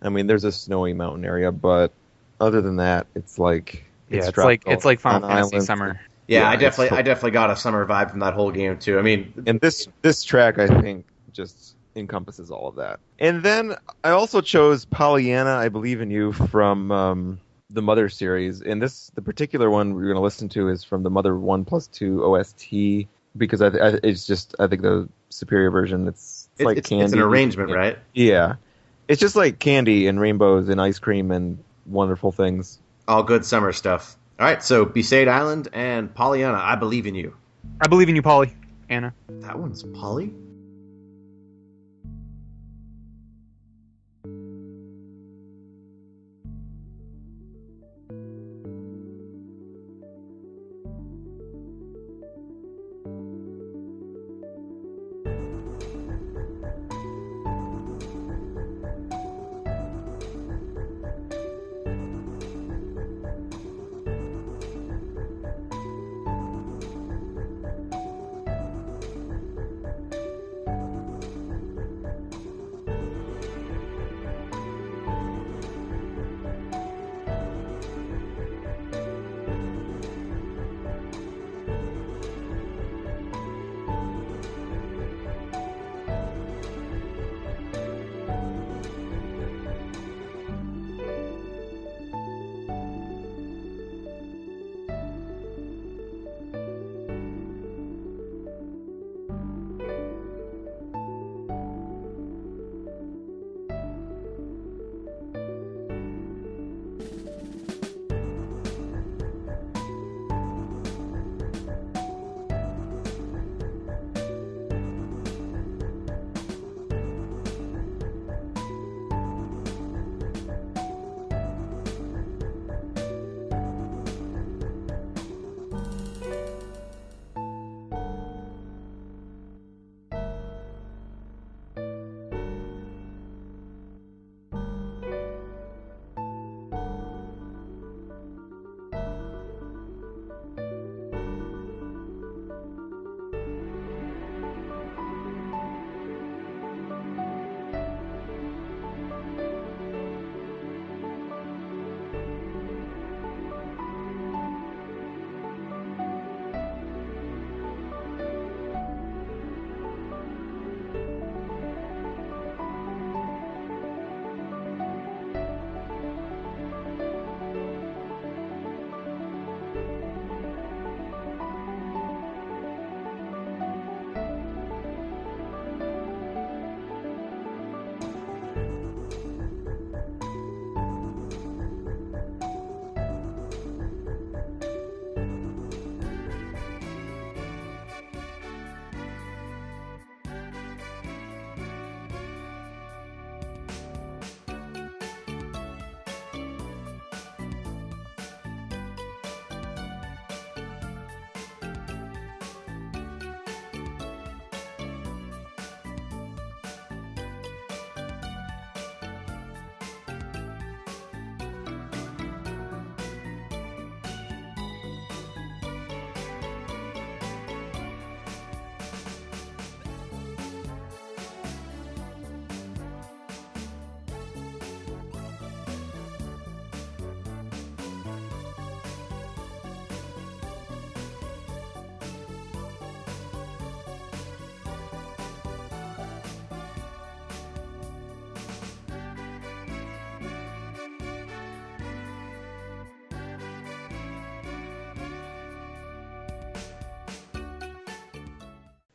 S1: I mean, there's a snowy mountain area, but other than that, it's like
S3: it's like Final Fantasy Summer.
S2: Yeah, I definitely got a summer vibe from that whole game too. I mean,
S1: and this track I think just encompasses all of that. And then I also chose Pollyanna, I Believe in You from the Mother series, and the particular one we're going to listen to is from the Mother 1+2 OST because I think the superior version. It's like candy.
S2: It's an arrangement, right?
S1: Yeah, it's just like candy and rainbows and ice cream and wonderful things.
S2: All good summer stuff. All right, so Besaid Island and Pollyanna, I Believe in You.
S3: I believe in you, Polly. Anna.
S2: That one's Polly?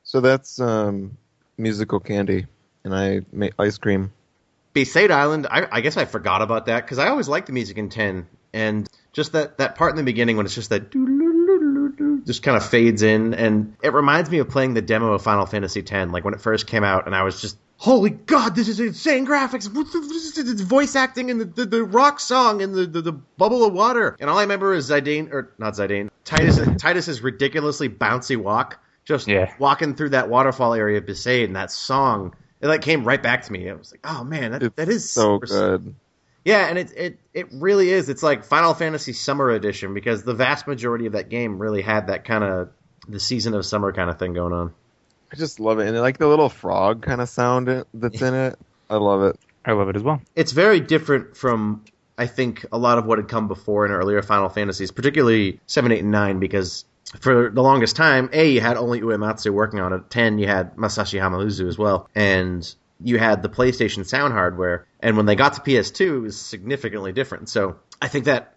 S1: So that's musical candy, and I make ice cream.
S2: Besaid Island, I guess I forgot about that because I always liked the music in 10, and just that part in the beginning when it's just that just kind of fades in, and it reminds me of playing the demo of Final Fantasy X, like when it first came out, and I was just holy God, this is insane graphics. It's voice acting and the rock song and the bubble of water. And all I remember is Titus's ridiculously bouncy walk, just walking through that waterfall area of Besaid, and that song, it like came right back to me. I was like, oh man, that is
S1: so good.
S2: Yeah, and it really is. It's like Final Fantasy Summer Edition, because the vast majority of that game really had that kind of the season of summer kind of thing going on.
S1: I just love it. And like the little frog kind of sound that's in it. I love it.
S3: I love it as well.
S2: It's very different from, I think, a lot of what had come before in earlier Final Fantasies, particularly 7, 8, and 9, because for the longest time, you had only Uematsu working on it. 10, you had Masashi Hamauzu as well. And you had the PlayStation sound hardware, and when they got to PS2, it was significantly different. So I think that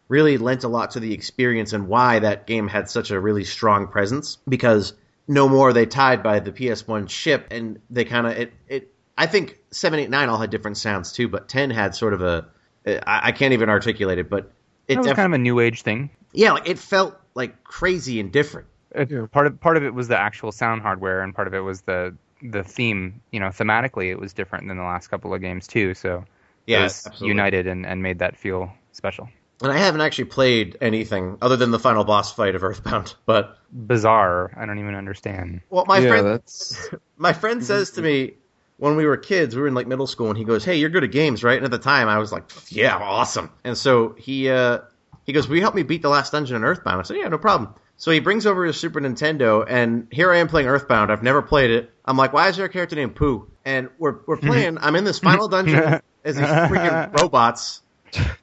S2: really lent a lot to the experience and why that game had such a really strong presence, because no more are they tied by the PS1 chip, and they kind of I think 7, 8, 9 all had different sounds too, but 10 had sort of I can't even articulate it, but
S3: it was kind of a new age thing.
S2: Yeah, like it felt like crazy and different.
S3: Part of it was the actual sound hardware, and part of it was the theme. Thematically, it was different than the last couple of games too. So it was united and made that feel special.
S2: And I haven't actually played anything other than the final boss fight of Earthbound, but
S3: bizarre. I don't even understand.
S2: Well, my friend says to me when we were kids, we were in like middle school, and he goes, "Hey, you're good at games, right?" And at the time, I was like, "Yeah, awesome." And so he goes, "Will you help me beat the last dungeon in Earthbound?" I said, "Yeah, no problem." So he brings over his Super Nintendo, and here I am playing Earthbound. I've never played it. I'm like, "Why is there a character named Pooh?" And we're playing. I'm in this final dungeon as these freaking robots.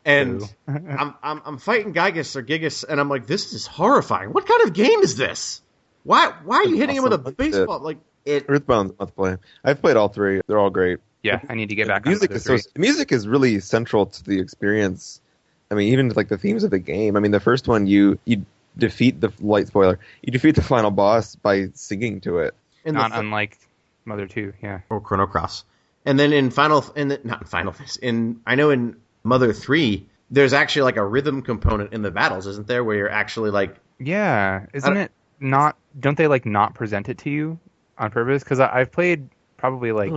S2: And I'm fighting Gigas, and I'm like, this is horrifying. What kind of game is this? Why are you hitting him with a baseball? Like
S1: Earthbound's must play. I've played all three. They're all great.
S3: Yeah, I need to get back.
S1: The music is really central to the experience. I mean, even like the themes of the game. I mean, the first one you defeat the light spoiler. You defeat the final boss by singing to it.
S3: Not unlike Mother 2, yeah,
S2: or Chrono Cross. And then in Mother 3, there's actually like a rhythm component in the battles, isn't there? Where you're actually like...
S3: Yeah. Don't they like not present it to you on purpose? Because I've played probably like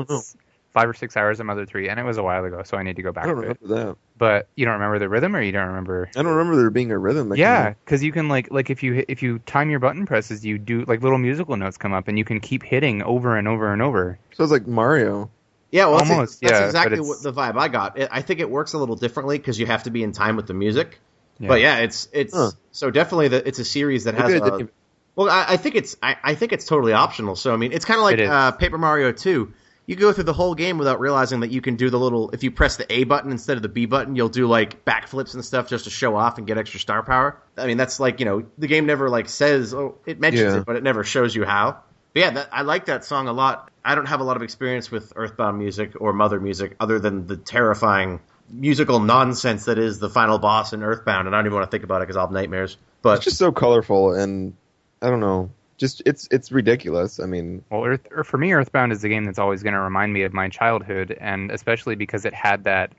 S3: 5 or 6 hours of Mother 3, and it was a while ago, so I need to go back to it.
S1: I don't remember that.
S3: But you don't remember the rhythm, or you don't remember...
S1: I don't remember there being a rhythm.
S3: Because you can like if you time your button presses, you do like little musical notes come up, and you can keep hitting over and over and over.
S1: So it's like Mario.
S2: Yeah, well, that's exactly what the vibe I got. I think it works a little differently because you have to be in time with the music. Yeah. But yeah, it's so definitely it's a series that has. Well, I think it's totally optional. So I mean, it's kind of like Paper Mario 2. You go through the whole game without realizing that you can do the little. If you press the A button instead of the B button, you'll do like backflips and stuff just to show off and get extra star power. I mean, that's like the game never like says it mentions it, but it never shows you how. But yeah, I like that song a lot. I don't have a lot of experience with Earthbound music or Mother music other than the terrifying musical nonsense that is the final boss in Earthbound, and I don't even want to think about it because I'll have nightmares. But
S1: it's just so colorful, and I don't know. Just it's ridiculous. I mean,
S3: well, for me, Earthbound is the game that's always going to remind me of my childhood, and especially because it had that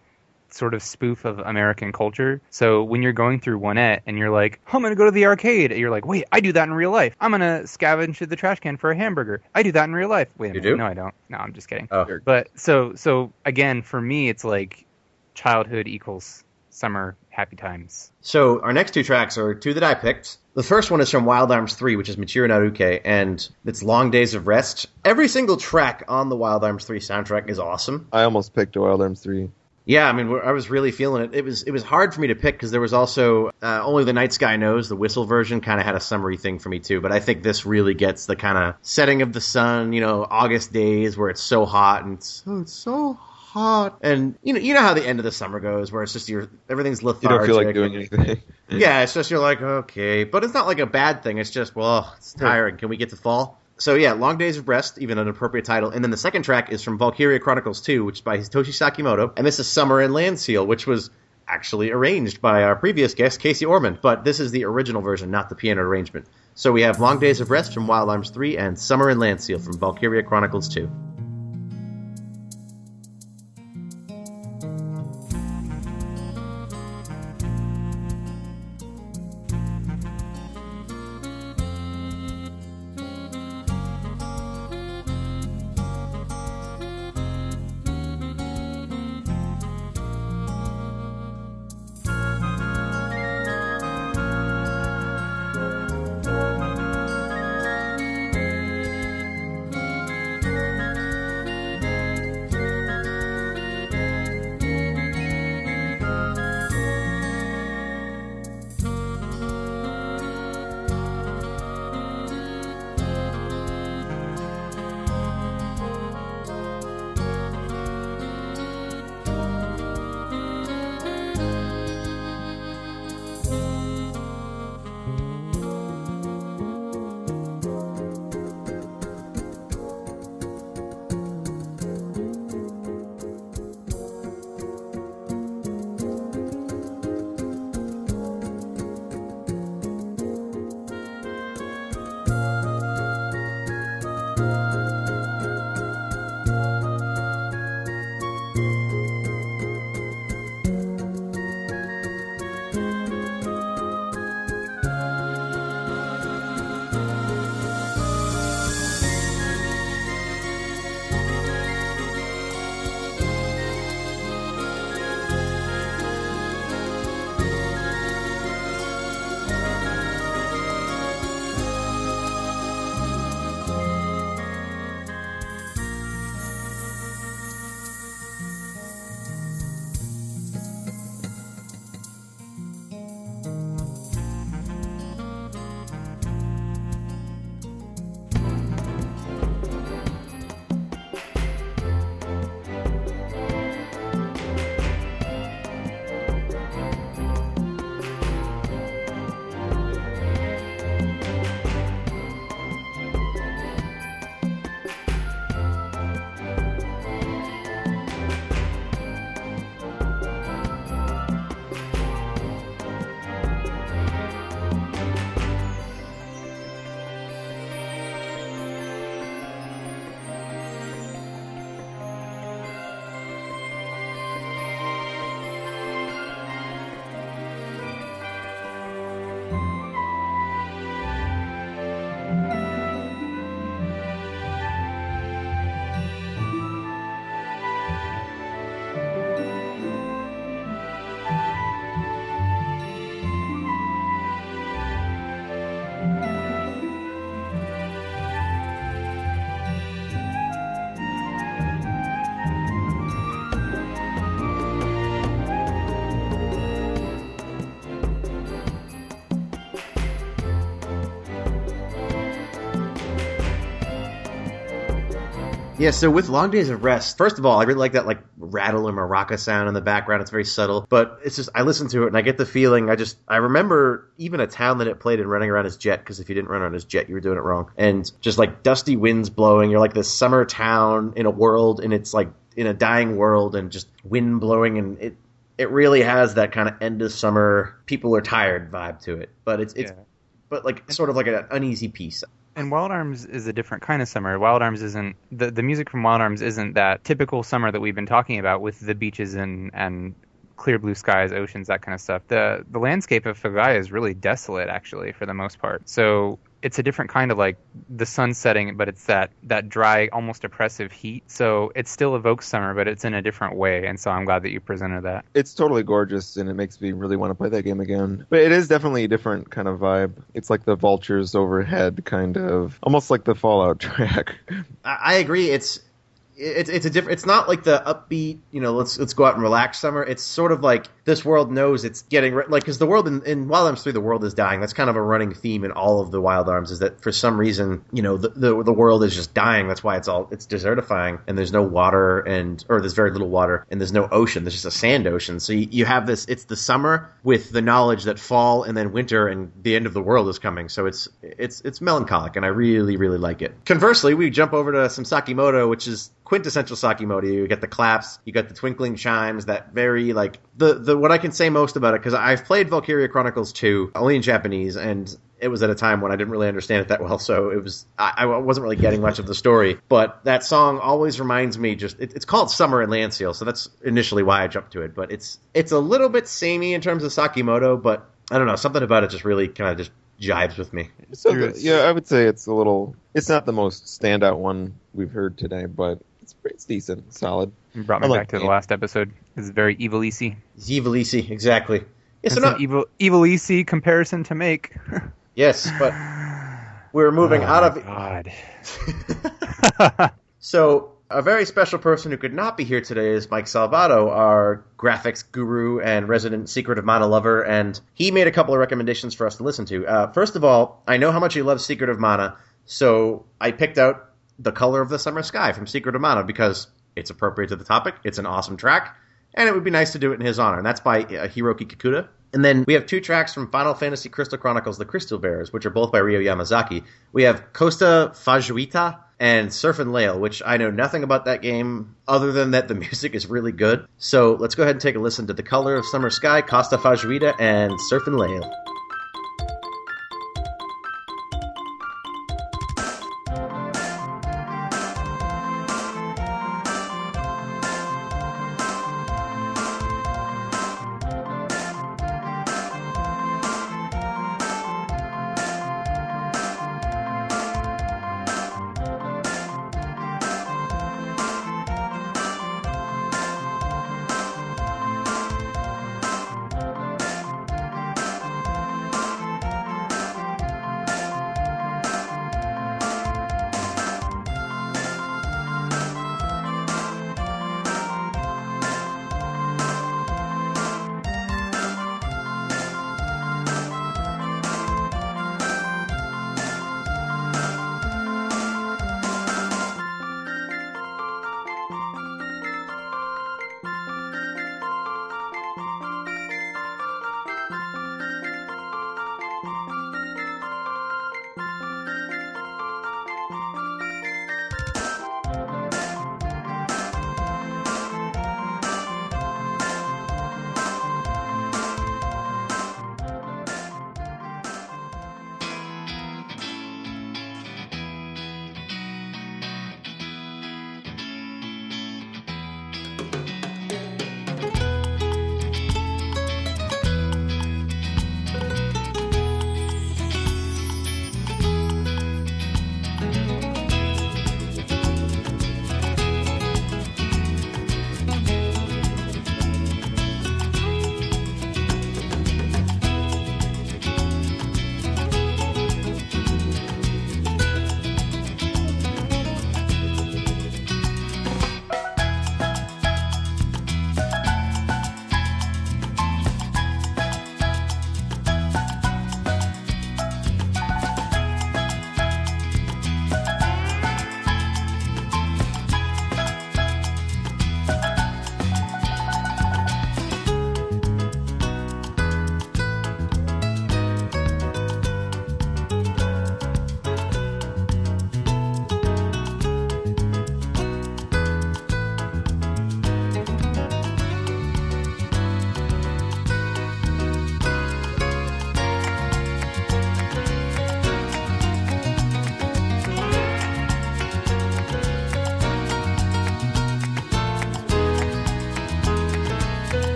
S3: sort of spoof of American culture. So when you're going through Onette and you're like, I'm going to go to the arcade, you're like, wait, I do that in real life. I'm going to scavenge the trash can for a hamburger. I do that in real life. Wait a minute.
S2: Do?
S3: No, I don't. No, I'm just kidding.
S2: Oh.
S3: But so again, for me, it's like childhood equals summer happy times.
S2: So our next 2 tracks are 2 that I picked. The first one is from Wild Arms 3, which is Michiru Naruke, and it's Long Days of Rest. Every single track on the Wild Arms 3 soundtrack is awesome.
S1: I almost picked Wild Arms 3.
S2: Yeah, I mean, I was really feeling it. It was hard for me to pick because there was also Only the Night Sky Knows. The whistle version kind of had a summery thing for me too. But I think this really gets the kind of setting of the sun, August days where it's so hot and it's so hot. And you know how the end of the summer goes, where it's just everything's lethargic.
S1: You don't feel like doing anything.
S2: Yeah, it's just you're like, okay, but it's not like a bad thing. It's just, well, it's tiring. Can we get to fall? So yeah, Long Days of Rest, even an appropriate title. And then the second track is from Valkyria Chronicles 2, which is by Hitoshi Sakimoto. And this is Summer and Landseal, which was actually arranged by our previous guest, Casey Orman. But this is the original version, not the piano arrangement. So we have Long Days of Rest from Wild Arms 3 and Summer and Landseal from Valkyria Chronicles 2. Yeah, so with Long Days of Rest, first of all, I really like that like rattle or maraca sound in the background. It's very subtle, but it's just I listen to it and I get the feeling. I remember even a town that it played in, running around as Jet, because if you didn't run around as Jet, you were doing it wrong. And just like dusty winds blowing, you're like this summer town in a world, and it's like in a dying world, and just wind blowing, and it really has that kind of end of summer, people are tired vibe to it. But it's but like sort of like an uneasy piece.
S3: And Wild Arms is a different kind of summer. Wild Arms isn't the music from Wild Arms isn't that typical summer that we've been talking about with the beaches and clear blue skies, oceans, that kind of stuff. The landscape of Fagaya is really desolate, actually, for the most part. So it's a different kind of like the sun setting, but it's that dry, almost oppressive heat. So it still evokes summer, but it's in a different way. And so I'm glad that you presented that.
S1: It's totally gorgeous, and it makes me really want to play that game again. But it is definitely a different kind of vibe. It's like the vultures overhead, kind of, almost like the Fallout track.
S2: I agree. It's a different. It's not like the upbeat, let's go out and relax summer. It's sort of like this world knows it's getting because the world in Wild Arms 3, the world is dying. That's kind of a running theme in all of the Wild Arms, is that for some reason, the world is just dying. That's why it's desertifying, and there's no water, or there's very little water, and there's no ocean. There's just a sand ocean. So you have this. It's the summer with the knowledge that fall and then winter and the end of the world is coming. So it's melancholic, and I really, really like it. Conversely, we jump over to some Sakimoto, which is quintessential Sakimoto. You get the claps, you got the twinkling chimes, that very like the what I can say most about it, because I've played Valkyria Chronicles 2 only in Japanese, and it was at a time when I didn't really understand it that well, so it was I wasn't really getting much of the story. But that song always reminds me, it's called Summer in Landseal, so that's initially why I jumped to it. But it's a little bit samey in terms of Sakimoto, but I don't know, something about it just really kind of just jives with me.
S1: So yeah, I would say it's not the most standout one we've heard today, but it's decent, solid.
S3: You brought me back to the last episode. It's very Evilisi.
S2: Evilisi, exactly.
S3: It's an Evilisi comparison to make.
S2: Yes, but we're moving out of...
S3: God.
S2: So, a very special person who could not be here today is Mike Salvato, our graphics guru and resident Secret of Mana lover, and he made a couple of recommendations for us to listen to. First of all, I know how much he loves Secret of Mana, so I picked out The Color of the Summer Sky from Secret of Mana because it's appropriate to the topic, it's an awesome track, and it would be nice to do it in his honor. And that's by Hiroki Kikuta. And then we have two tracks from Final Fantasy Crystal Chronicles, The Crystal Bearers, which are both by Ryo Yamazaki. We have Costa Fajuita and Surf and Lail, which I know nothing about that game other than that the music is really good. So let's go ahead and take a listen to The Color of Summer Sky, Costa Fajuita, and Surf and Lail.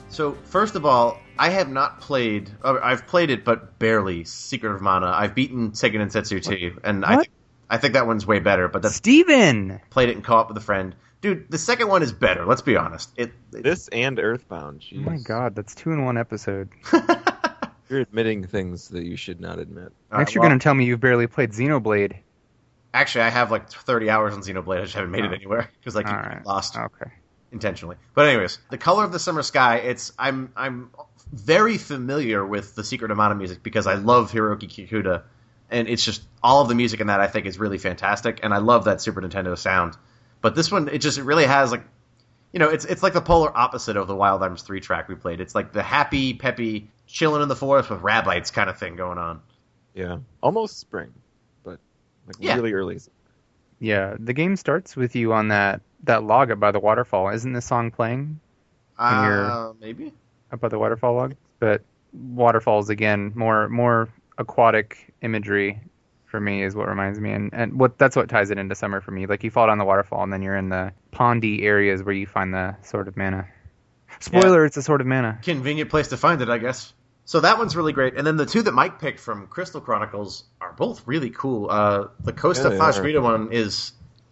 S2: So, first of all, I have not played... I've played it, but barely, Secret of Mana. I've beaten Seiken and Setsu 2, and I think that one's way better. But that's
S3: Steven!
S2: Played it in co-op with a friend. Dude, the second one is better, let's be honest.
S1: This and Earthbound, jeez.
S3: Oh my god, that's 2 in 1 episode.
S1: You're admitting things that you should not admit.
S3: Next you're going to tell me you've barely played Xenoblade.
S2: Actually, I have like 30 hours on Xenoblade. I just haven't made it anywhere, because I keep lost.
S3: Okay.
S2: Intentionally. But anyways, The Color of the Summer Sky, I'm very familiar with the Secret of Mana music because I love Hiroki Kikuta, and it's just all of the music in that I think is really fantastic, and I love that Super Nintendo sound. But this one, it really has like, it's like the polar opposite of the Wild Arms 3 track we played. It's like the happy, peppy, chilling in the forest with rabbits kind of thing going on.
S1: Yeah, almost spring, but really early.
S3: Yeah, the game starts with you on that log up by the waterfall. Isn't this song playing?
S2: Maybe.
S3: Up by the waterfall log? But waterfalls, again, more aquatic imagery for me is what reminds me. And that's what ties it into summer for me. Like, you fall down the waterfall, and then you're in the pondy areas where you find the Sword of Mana. Spoiler, It's the Sword of Mana.
S2: Convenient place to find it, I guess. So that one's really great. And then the two that Mike picked from Crystal Chronicles are both really cool. The Costa Fajrita one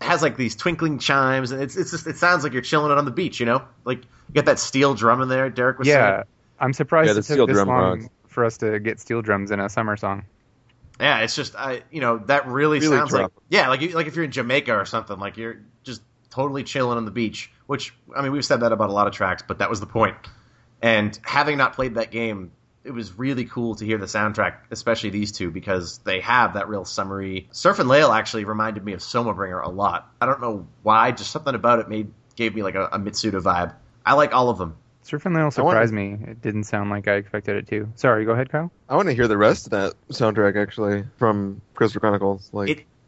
S2: has like these twinkling chimes, and it sounds like you're chilling out on the beach, Like, you got that steel drum in there, Derek was saying.
S3: I'm surprised it took this long
S1: rock.
S3: for us to get steel drums in a summer song.
S2: Yeah, it's just, that really sounds
S1: drop.
S2: like if you're in Jamaica or something, like you're just totally chilling on the beach, which, I mean, we've said that about a lot of tracks, but that was the point. And having not played that game, it was really cool to hear the soundtrack, especially these two, because they have that real summery. Surf and Lail actually reminded me of Somabringer a lot. I don't know why, just something about it gave me like a Mitsuda vibe. I like all of them.
S3: Surf and Lail surprised me. It didn't sound like I expected it to. Sorry, go ahead, Kyle.
S1: I want to hear the rest of that soundtrack, actually, from Crystal Chronicles.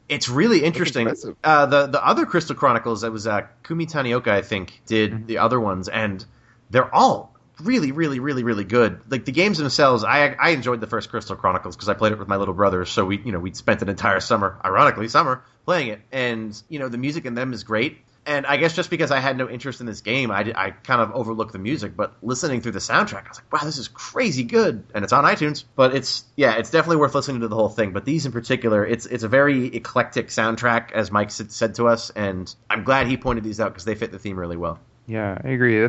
S2: It's really interesting. The other Crystal Chronicles, that was Kumi Tanioka, I think, did the other ones, and they're all really, really, really, really good. Like, the games themselves, I enjoyed the first Crystal Chronicles because I played it with my little brother, so we'd spent an entire summer, ironically summer, playing it. And, the music in them is great. And I guess just because I had no interest in this game, I kind of overlooked the music. But listening through the soundtrack, I was like, wow, this is crazy good. And it's on iTunes. But it's definitely worth listening to the whole thing. But these in particular, it's a very eclectic soundtrack, as Mike said to us. And I'm glad he pointed these out because they fit the theme really well.
S3: Yeah, I agree.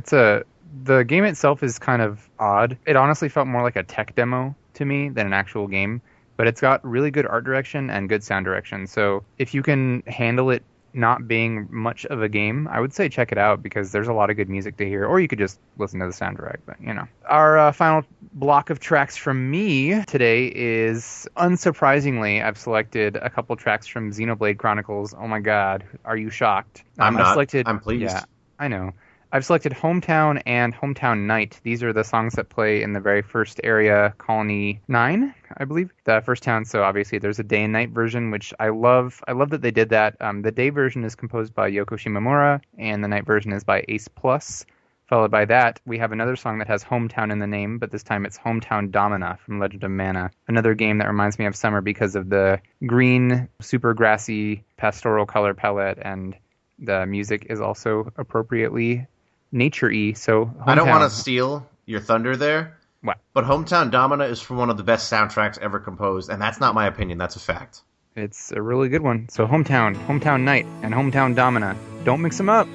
S3: The game itself is kind of odd. It honestly felt more like a tech demo to me than an actual game. But it's got really good art direction and good sound direction. So if you can handle it not being much of a game, I would say check it out because there's a lot of good music to hear, or you could just listen to the soundtrack. But our final block of tracks from me today is, unsurprisingly, I've selected a couple tracks from Xenoblade Chronicles. Oh my god, are you shocked?
S2: I'm not. I'm pleased.
S3: Yeah, I know. I've selected Hometown and Hometown Night. These are the songs that play in the very first area, Colony 9, I believe, the first town. So obviously there's a day and night version, which I love. I love that they did that. The day version is composed by Yoko Shimomura, and the night version is by Ace Plus. Followed by that, we have another song that has Hometown in the name, but this time it's Hometown Domina from Legend of Mana. Another game that reminds me of summer because of the green, super grassy, pastoral color palette, and the music is also appropriately nature-y. So Hometown.
S2: I don't want to steal your thunder there.
S3: What?
S2: But Hometown Domina is from one of the best soundtracks ever composed, and that's not my opinion, that's a fact.
S3: It's a really good one. So Hometown Night, and Hometown Domina. Don't mix them up.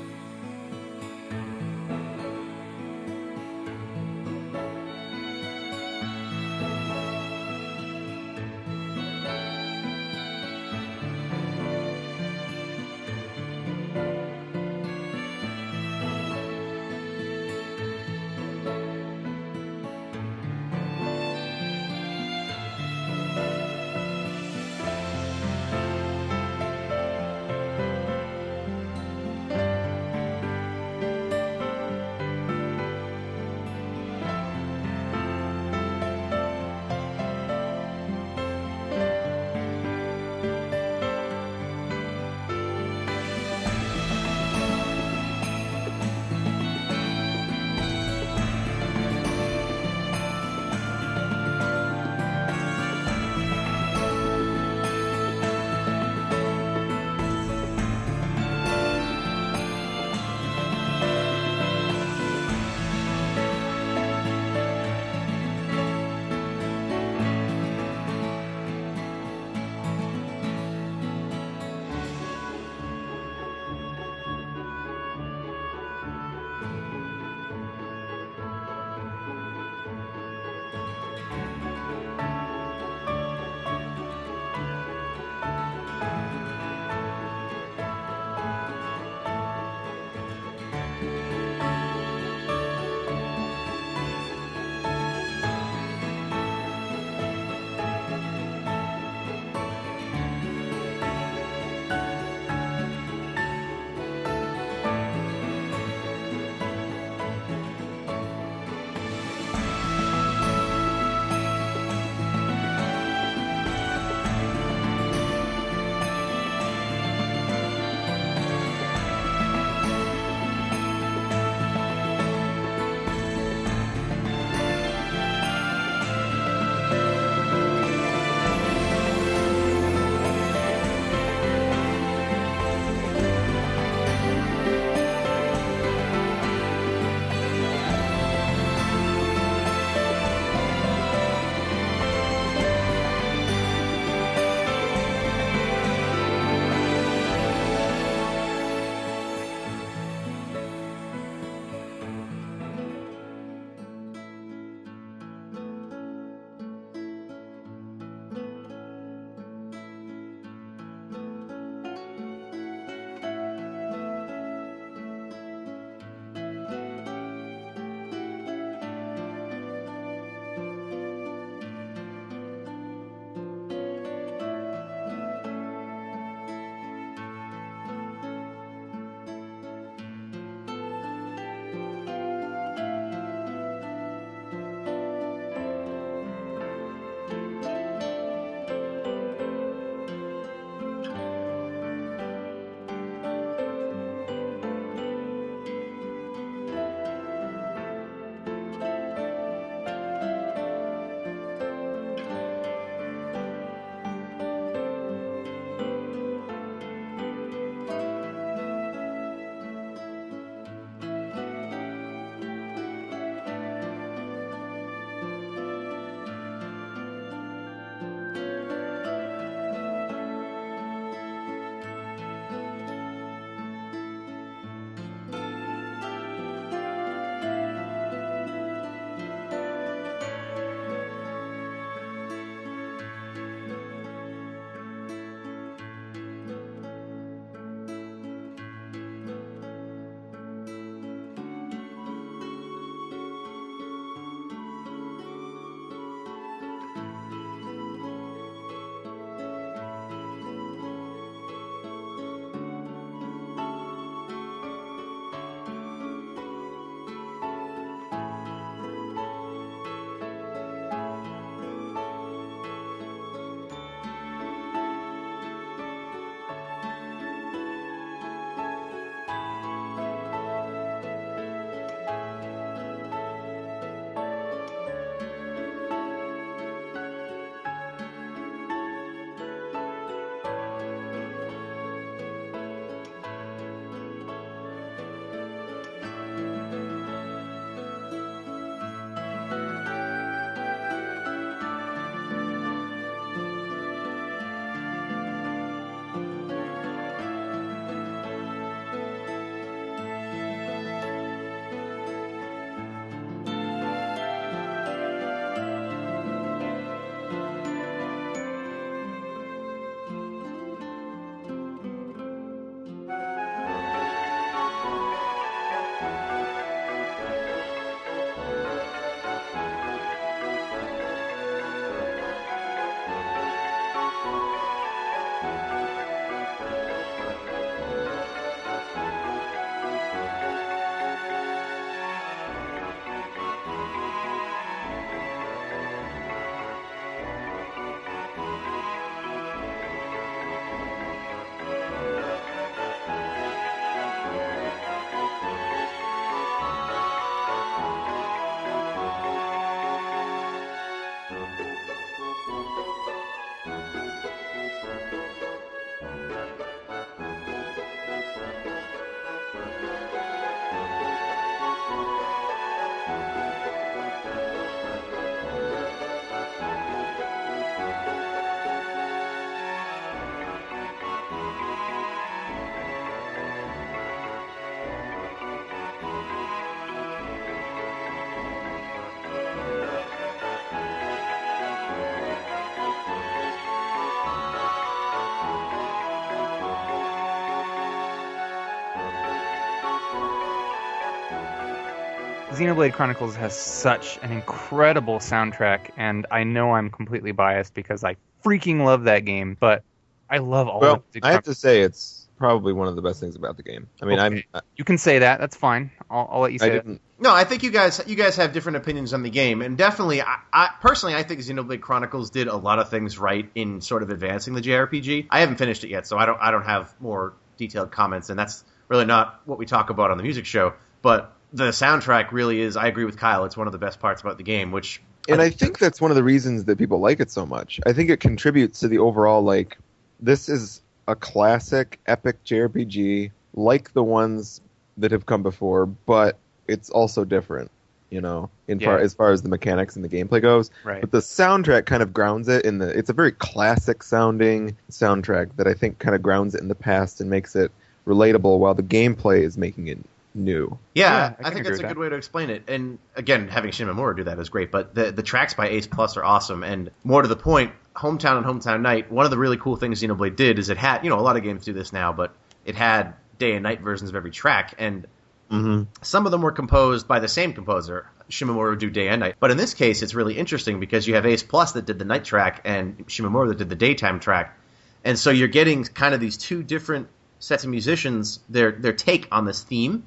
S3: Xenoblade Chronicles has such an incredible soundtrack, and I know I'm completely biased because I freaking love that game, but I love all
S1: Well,
S3: of the
S1: I have to say it's probably one of the best things about the game. I mean,
S3: Okay. You can say that. That's fine. I'll let you
S1: I
S3: say it.
S1: didn't.
S2: No, I think you guys have different opinions on the game, and definitely, I personally, I think Xenoblade Chronicles did a lot of things right in sort of advancing the JRPG. I haven't finished it yet, so I don't have more detailed comments, and that's really not what we talk about on the music show. But the soundtrack really is. I agree with Kyle. It's one of the best parts about the game, which.
S1: And I think that's one of the reasons that people like it so much. I think it contributes to the overall, like, this is a classic, epic JRPG, like the ones that have come before, but it's also different, as far as the mechanics and the gameplay goes.
S3: Right.
S1: But the soundtrack kind of grounds it it's a very classic sounding soundtrack that I think kind of grounds it in the past and makes it relatable while the gameplay is making it new.
S2: Yeah,
S3: I
S2: I think
S3: agree
S2: that's a
S3: with
S2: good
S3: that.
S2: way to explain it. And again, having Shimamura do that is great, but the tracks by Ace Plus are awesome. And more to the point, Hometown and Hometown Night, one of the really cool things Xenoblade did is it had, a lot of games do this now, but it had day and night versions of every track. And some of them were composed by the same composer. Shimamura would do day and night. But in this case, it's really interesting because you have Ace Plus that did the night track and Shimamura that did the daytime track. And so you're getting kind of these two different sets of musicians, their take on this theme.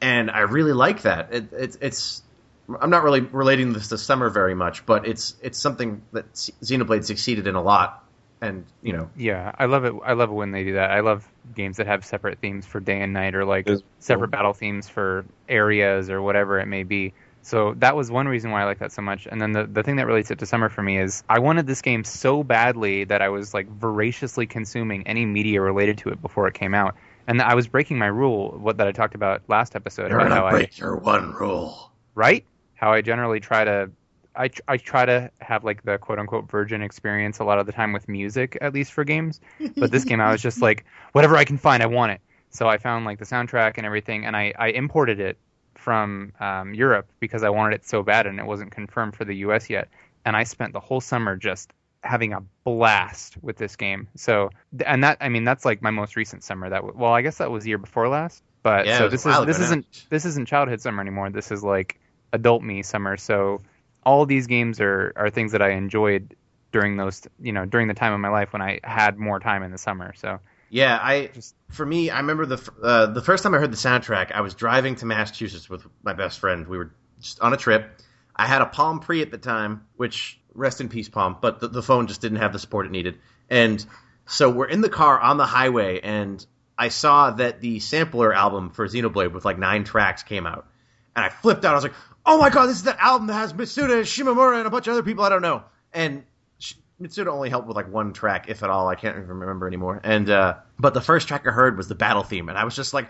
S2: And I really like that. It's I'm not really relating this to Summer very much, but it's something that Xenoblade succeeded in a lot. And,
S3: Yeah, I love it. I love it when they do that. I love games that have separate themes for day and night, or like
S1: It's
S3: separate
S1: cool.
S3: battle themes for areas or whatever it may be. So that was one reason why I like that so much. And then the thing that relates it to Summer for me is I wanted this game so badly that I was like voraciously consuming any media related to it before it came out. And I was breaking my rule, that I talked about last episode.
S2: you're
S3: about
S2: going to
S3: how
S2: break your one rule.
S3: right? How I generally try to I try to have like the quote unquote virgin experience a lot of the time with music, at least for games. But this game I was just like, whatever I can find, I want it. So I found like the soundtrack and everything, and I imported it from Europe because I wanted it so bad, and it wasn't confirmed for the US yet. And I spent the whole summer just having a blast with this game. So, and that's like my most recent summer. I guess that was the year before last. But
S2: Yeah,
S3: so
S2: it was a while ago now.
S3: this isn't childhood summer anymore. This is like adult me summer. So all these games are things that I enjoyed during those, during the time of my life when I had more time in the summer. So
S2: Yeah, for me, I remember the first time I heard the soundtrack, I was driving to Massachusetts with my best friend. We were just on a trip. I had a Palm Pre at the time, which, rest in peace, Palm, but the phone just didn't have the support it needed. And so we're in the car on the highway, and I saw that the sampler album for Xenoblade with like 9 tracks came out. And I flipped out. I was like, oh my god, this is that album that has Mitsuda, Shimamura, and a bunch of other people I don't know. And Mitsuda only helped with like 1 track, if at all. I can't even remember anymore. And but the first track I heard was the battle theme, and I was just like,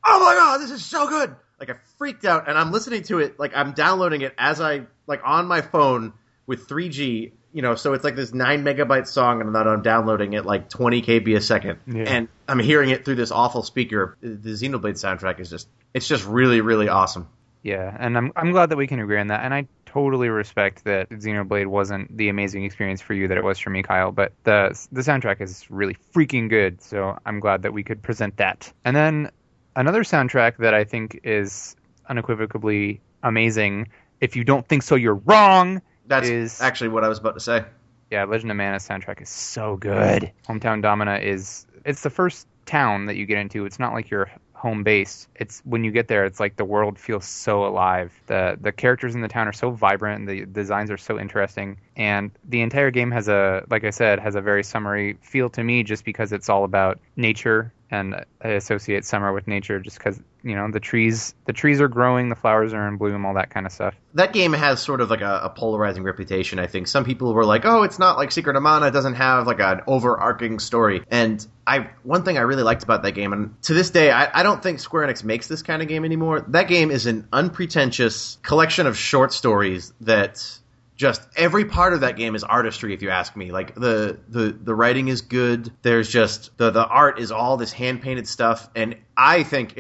S2: oh my god, this is so good! Like, I freaked out, and I'm listening to it, like, I'm downloading it as I, like, on my phone with 3G, so it's like this 9 megabyte song, and then I'm downloading it like 20 KB a second.
S3: Yeah.
S2: And I'm hearing it through this awful speaker. The Xenoblade soundtrack is it's just really, really awesome.
S3: yeah, and I'm glad that we can agree on that. And I totally respect that Xenoblade wasn't the amazing experience for you that it was for me, Kyle. But the soundtrack is really freaking good. So I'm glad that we could present that. And then another soundtrack that I think is unequivocally amazing. If you don't think so, you're wrong.
S2: That's actually what I was about to say.
S3: Yeah, Legend of Mana soundtrack is so good. Hometown Domina it's the first town that you get into. It's not like your home base. It's when you get there, it's like the world feels so alive. The characters in the town are so vibrant, and the designs are so interesting, and the entire game has like I said, has a very summery feel to me, just because it's all about nature, and I associate summer with nature just because the trees are growing, the flowers are in bloom, all that kind of stuff.
S2: That game has sort of like a polarizing reputation, I think. Some people were like, oh, it's not like Secret of Mana, it doesn't have like an overarching story. And one thing I really liked about that game, and to this day, I don't think Square Enix makes this kind of game anymore. That game is an unpretentious collection of short stories that just every part of that game is artistry, if you ask me. Like the writing is good. There's just the art is all this hand-painted stuff. And I think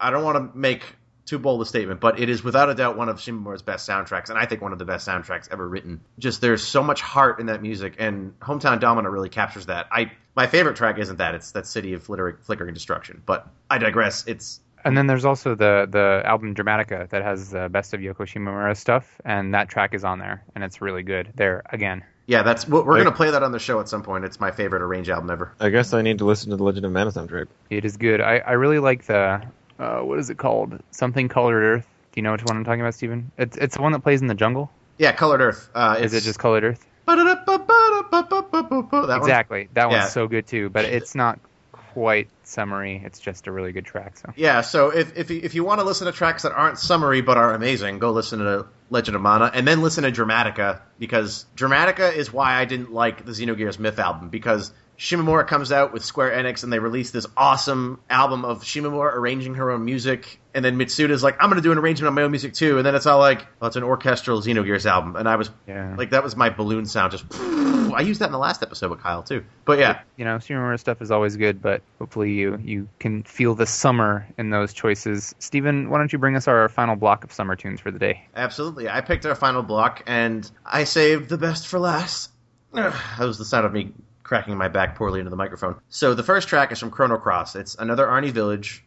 S2: I don't want to make too bold a statement, but it is without a doubt one of Shimamura's best soundtracks, and I think one of the best soundtracks ever written. Just there's so much heart in that music, and Hometown Domina really captures that. My favorite track isn't that; it's that City of Flickering Destruction. But I digress.
S3: And then there's also the album Dramatica that has the best of Yoko Shimomura stuff, and that track is on there, and it's really good. There again.
S2: Yeah, we're going to play that on the show at some point. It's my favorite Arrange album ever.
S1: I guess I need to listen to the Legend of Mana soundtrack.
S3: It is good. I really like the what is it called? Something Colored Earth. Do you know which one I'm talking about, Steven? It's the one that plays in the jungle.
S2: Yeah, Colored Earth.
S3: Is it just Colored Earth?
S2: That
S3: exactly. That
S2: Yeah.
S3: one's so good too, but it's not quite summery. It's just a really good track. So
S2: Yeah, so if you want to listen to tracks that aren't summery but are amazing, go listen to Legend of Mana, and then listen to Dramatica, because Dramatica is why I didn't like the Xenogears Myth album, because Shimomura comes out with Square Enix and they release this awesome album of Shimomura arranging her own music, and then Mitsuda's like, I'm going to do an arrangement on my own music too, and then it's all like, oh, it's an orchestral Xenogears album, and I was like, that was my balloon sound, just I used that in the last episode with Kyle too. But yeah.
S3: You know, Shimomura stuff is always good, but hopefully you can feel the summer in those choices. Steven, why don't you bring us our final block of summer tunes for the day?
S2: Absolutely. I picked our final block, and I saved the best for last. That was the sound of me cracking my back poorly into the microphone. So the first track is from Chrono Cross. It's another Arnie Village.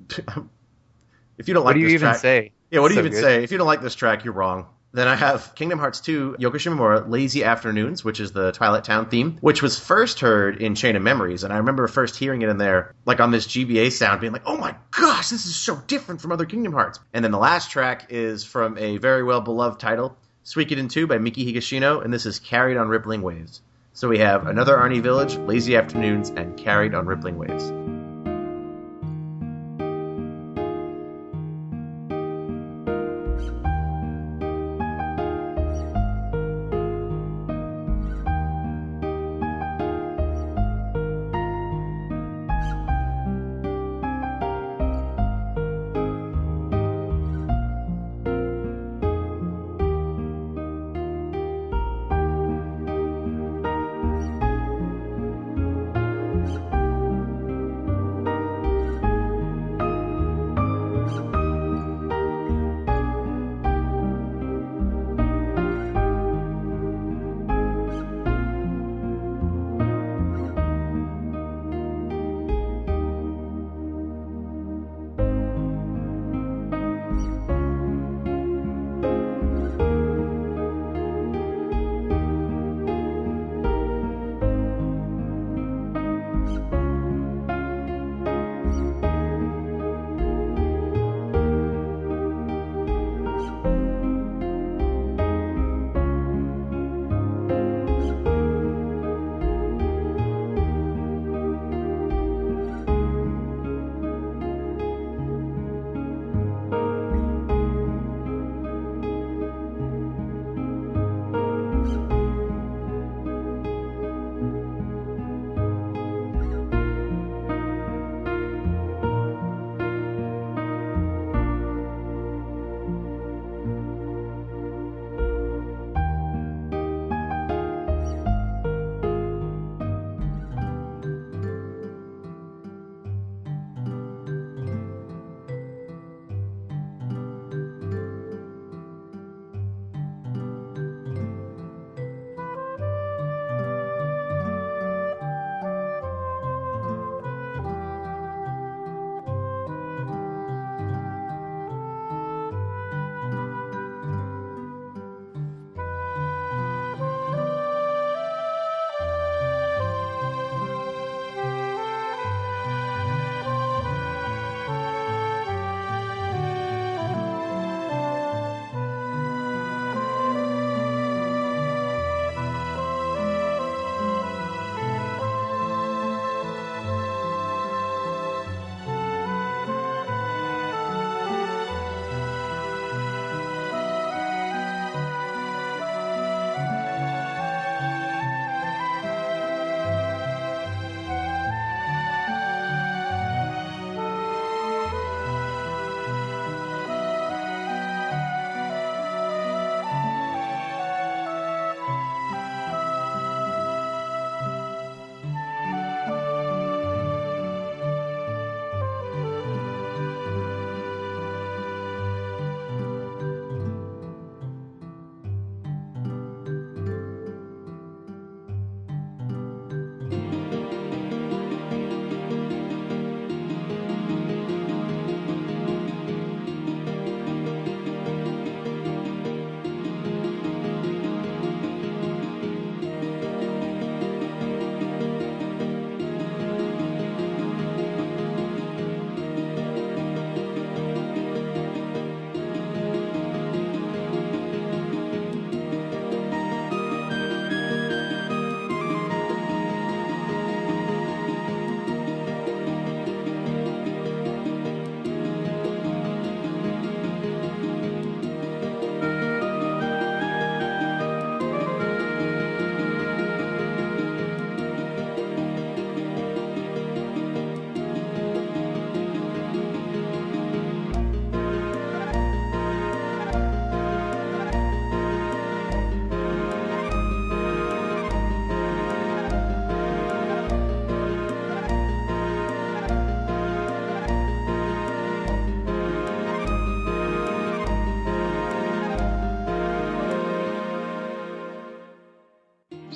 S2: If you don't like this track... What do you even
S3: say?
S2: Yeah, what do you even say? If you don't like this track, you're wrong. Then I have Kingdom Hearts 2, Yoko Shimomura, Lazy Afternoons, which is the Twilight Town theme, which was first heard in Chain of Memories, and I remember first hearing it in there, like on this GBA sound, being like, oh my gosh, this is so different from other Kingdom Hearts. And then the last track is from a very well-beloved title, Suikoden 2 by Miki Higashino, and this is Carried on Rippling Waves. So we have Another Arnie Village, Lazy Afternoons, and Carried on Rippling Waves.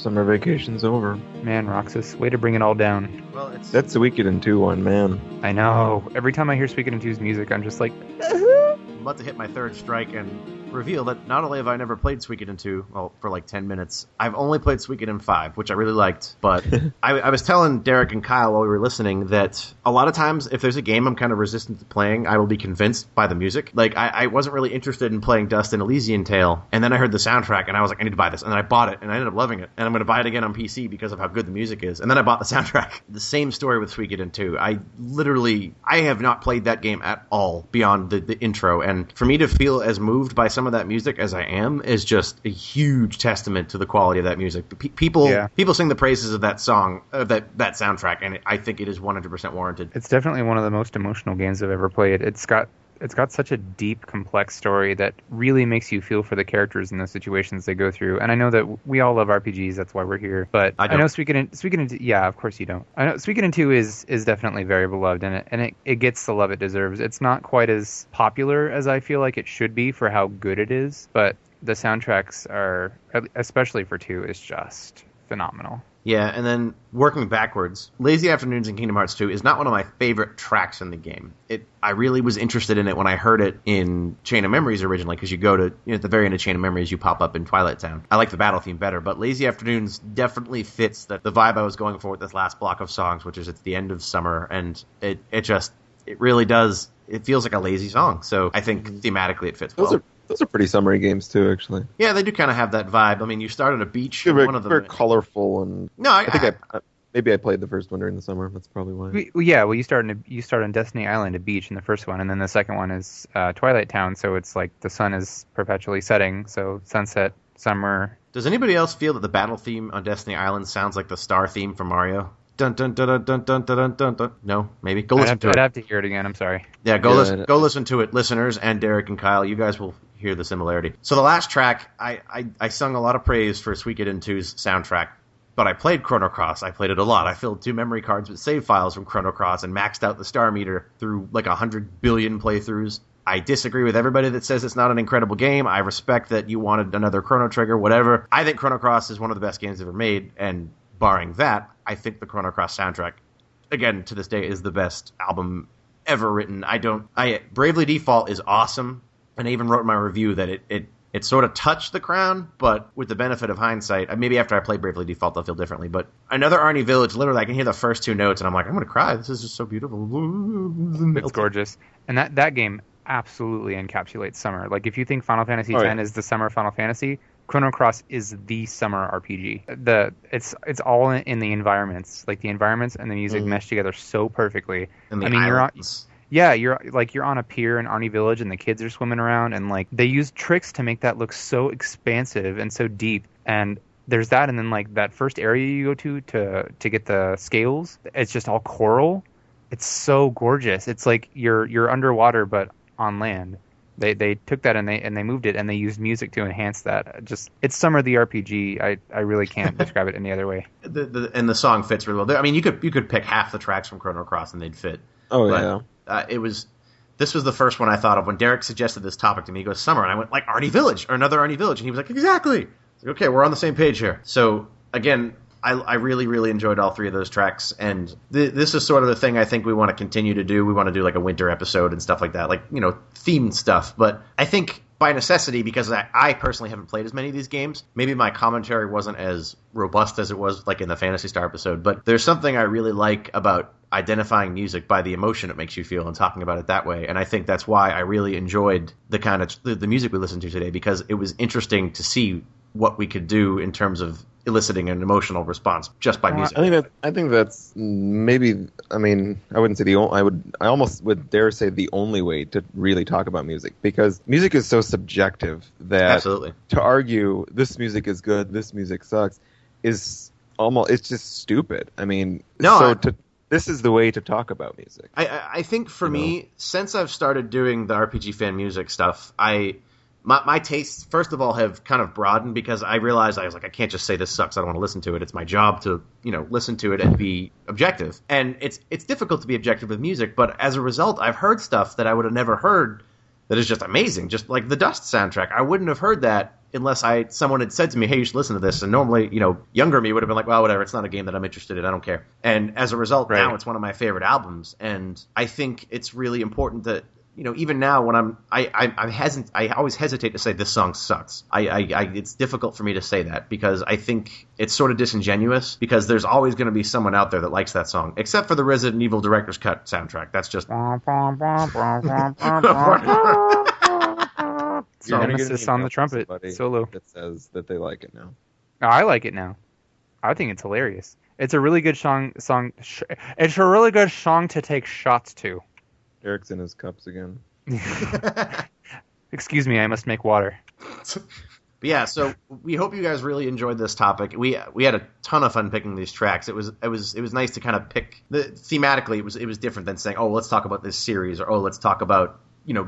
S1: Summer vacation's over.
S3: Man, Roxas, way to bring it all down.
S2: Well, it's
S1: That's the Suikoden 2 one, man.
S3: I know. Every time I hear Suikoden 2's music, I'm just like,
S2: I'm about to hit my third strike and reveal that not only have I never played Suikoden 2, well, for like 10 minutes, I've only played Suikoden 5, which I really liked. But I was telling Derek and Kyle while we were listening that a lot of times, if there's a game I'm kind of resistant to playing, I will be convinced by the music. Like, I wasn't really interested in playing Dust and Elysian Tale, and then I heard the soundtrack, and I was like, I need to buy this. And then I bought it, and I ended up loving it. And I'm going to buy it again on PC because of how good the music is. And then I bought the soundtrack. The same story with Suikoden 2. I have not played that game at all beyond the intro. And for me to feel as moved by some of that music as I am is just a huge testament to the quality of that music. People sing the praises of that song, that soundtrack, and I think it is 100% warranted.
S3: it's definitely one of the most emotional games I've ever played. It's got such a deep, complex story that really makes you feel for the characters in the situations they go through. And I know that we all love RPGs, that's why we're here. But I know Suikoden, yeah, of course you don't. I know Suikoden 2 is definitely very beloved, and it gets the love it deserves. It's not quite as popular as I feel like it should be for how good it is, but the soundtracks are, especially for 2, is just phenomenal.
S2: Yeah, and then working backwards, Lazy Afternoons in Kingdom Hearts 2 is not one of my favorite tracks in the game. I really was interested in it when I heard it in Chain of Memories originally, because you go to, at the very end of Chain of Memories, you pop up in Twilight Town. I like the battle theme better, but Lazy Afternoons definitely fits the vibe I was going for with this last block of songs, which is it's the end of summer, and it really does, it feels like a lazy song. So I think thematically it fits well.
S1: Those are pretty summery games too, actually.
S2: Yeah, they do kind of have that vibe. I mean, you start on a beach.
S1: Yeah,
S2: one of them
S1: very colorful, and
S2: no,
S1: I think maybe I played the first one during the summer. That's probably why.
S3: You start on Destiny Island, a beach, in the first one, and then the second one is Twilight Town. So it's like the sun is perpetually setting. So sunset, summer.
S2: Does anybody else feel that the battle theme on Destiny Island sounds like the star theme from Mario? Dun dun dun dun dun dun dun dun dun. No, maybe go listen to it.
S3: I'd have to hear it again. I'm sorry.
S2: Yeah, go listen to it, listeners, and Derek and Kyle. You guys will hear the similarity. So the last track, I sung a lot of praise for Suikoden 2's soundtrack, but I played Chrono Cross. I played it a lot. I filled 2 memory cards with save files from Chrono Cross and maxed out the star meter through like 100 billion playthroughs. I disagree with everybody that says it's not an incredible game. I respect that you wanted another Chrono Trigger, whatever. I think Chrono Cross is one of the best games ever made, and barring that, I think the Chrono Cross soundtrack, again, to this day, is the best album ever written. Bravely Default is awesome, and I even wrote in my review that it sort of touched the crown, but with the benefit of hindsight, maybe after I play Bravely Default, I'll feel differently. But another Arnie Village, literally, I can hear the first 2 notes, and I'm like, I'm going to cry. This is just so beautiful.
S3: It's gorgeous. And that game absolutely encapsulates summer. Like, if you think Final Fantasy X is the summer Final Fantasy, Chrono Cross is the summer RPG. It's all in the environments. Like, the environments and the music mesh together so perfectly.
S2: And the islands.
S3: You're on a pier in Arnie Village, and the kids are swimming around, and like they use tricks to make that look so expansive and so deep. And there's that, and then like that first area you go to get the scales, it's just all coral. It's so gorgeous. It's like you're underwater but on land. They took that and they moved it, and they used music to enhance that. It's summer the RPG. I really can't describe it any other way.
S2: And the song fits really well. I mean, you could pick half the tracks from Chrono Cross and they'd fit.
S1: Oh, yeah.
S2: This was the first one I thought of when Derek suggested this topic to me. He goes, summer, and I went, like Arnie Village, or another Arnie Village, and he was like, exactly. I was like, okay, we're on the same page here. So again, I really, really enjoyed all 3 of those tracks, and this is sort of the thing I think we want to continue to do. We want to do like a winter episode and stuff like that, like, themed stuff. But I think by necessity, because I personally haven't played as many of these games, maybe my commentary wasn't as robust as it was like in the Phantasy Star episode, but there's something I really like about identifying music by the emotion it makes you feel and talking about it that way. And I think that's why I really enjoyed the kind of the music we listened to today, because it was interesting to see what we could do in terms of eliciting an emotional response just by music.
S1: I think that's maybe. I mean, I wouldn't say the only. I almost would dare say the only way to really talk about music, because music is so subjective that
S2: absolutely
S1: to argue this music is good, this music sucks, is almost, it's just stupid. I mean, this is the way to talk about music.
S2: I think for me, since I've started doing the RPG fan music stuff, my tastes, first of all, have kind of broadened, because I realized I was like, I can't just say this sucks, I don't want to listen to it. It's my job to, listen to it and be objective. And it's difficult to be objective with music, but as a result, I've heard stuff that I would have never heard that is just amazing. Just like the Dust soundtrack. I wouldn't have heard that unless someone had said to me, hey, you should listen to this. And normally, younger me would have been like, well, whatever, it's not a game that I'm interested in, I don't care. And as a result, now it's one of my favorite albums. And I think it's really important that, even now when I always hesitate to say this song sucks. It's difficult for me to say that because I think it's sort of disingenuous because there's always going to be someone out there that likes that song, except for the Resident Evil Director's Cut soundtrack. That's just...
S3: Nemesis on the trumpet solo.
S1: That says that they like it now.
S3: Oh, I like it now. I think it's hilarious. It's a really good song. It's a really good song to take shots to.
S1: Eric's in his cups again.
S3: Excuse me, I must make water.
S2: But yeah, so we hope you guys really enjoyed this topic. We had a ton of fun picking these tracks. It was nice to kind of pick thematically. It was different than saying, oh, let's talk about this series, or oh, let's talk about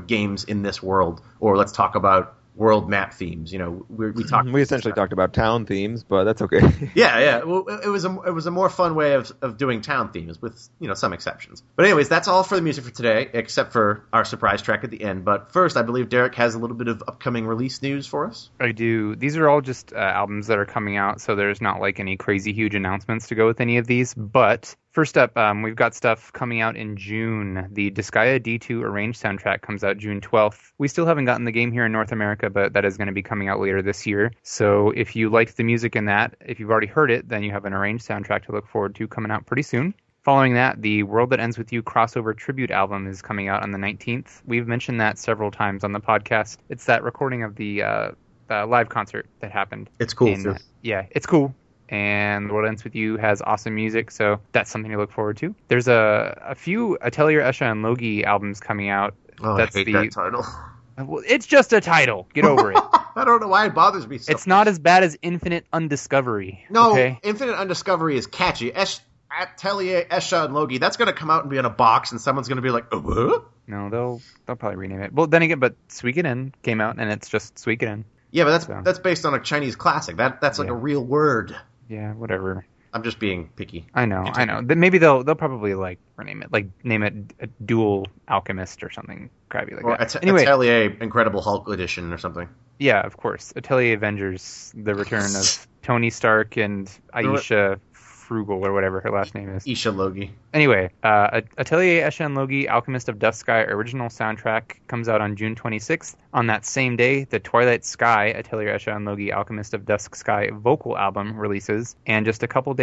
S2: games in this world, or let's talk about world map themes. We
S1: essentially talked about town themes, but that's okay.
S2: Yeah. Well, it was a more fun way of doing town themes with some exceptions. But anyways, that's all for the music for today, except for our surprise track at the end. But first, I believe Derek has a little bit of upcoming release news for us.
S3: I do. These are all just albums that are coming out, so there's not like any crazy huge announcements to go with any of these. But first up, we've got stuff coming out in June. The Disgaea D2 Arranged soundtrack comes out June 12th. We still haven't gotten the game here in North America, but that is going to be coming out later this year. So if you liked the music in that, if you've already heard it, then you have an arranged soundtrack to look forward to coming out pretty soon. Following that, the World That Ends With You crossover tribute album is coming out on the 19th. We've mentioned that several times on the podcast. It's that recording of the live concert that happened.
S2: It's cool, too.
S3: Yeah, it's cool. And The World Ends With You has awesome music, so that's something to look forward to. There's a few Atelier Escher and Logi albums coming out.
S2: Oh, I hate that title.
S3: Well, it's just a title. Get over it.
S2: I don't know why it bothers me so much.
S3: It's not as bad as Infinite Undiscovery.
S2: No,
S3: okay?
S2: Infinite Undiscovery is catchy. Atelier Escher and Logi, that's going to come out and be in a box, and someone's going to be like, oh, what?
S3: No, they'll probably rename it. Well, then again, but Suikoden came out, and it's just Suikoden.
S2: Yeah, but that's based on a Chinese classic. That's like a real word.
S3: Yeah, whatever.
S2: I'm just being picky.
S3: I know. Maybe they'll probably like rename it, like name it a Dual Alchemist or something crappy like that.
S2: Anyway, Atelier Incredible Hulk Edition or something.
S3: Yeah, of course. Atelier Avengers, the return of Tony Stark and Aisha Frugal or whatever her last name is.
S2: Isha Logi.
S3: Anyway, Atelier Escher and Logi Alchemist of Dusk Sky original soundtrack comes out on June 26th. On that same day, the Twilight Sky Atelier Escher and Logi Alchemist of Dusk Sky vocal album releases. And just one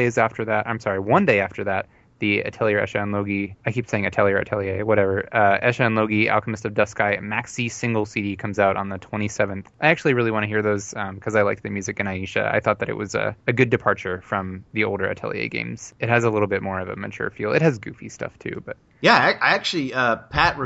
S3: day after that, the Atelier Escher and Logi, I keep saying Atelier, whatever, Escher and Logi Alchemist of Dusk Sky maxi single CD comes out on the 27th. I actually really want to hear those because I like the music in Aisha. I thought that it was a good departure from the older Atelier games. It has a little bit more of a mature feel. It has goofy stuff too, but...
S2: Yeah, I actually, Pat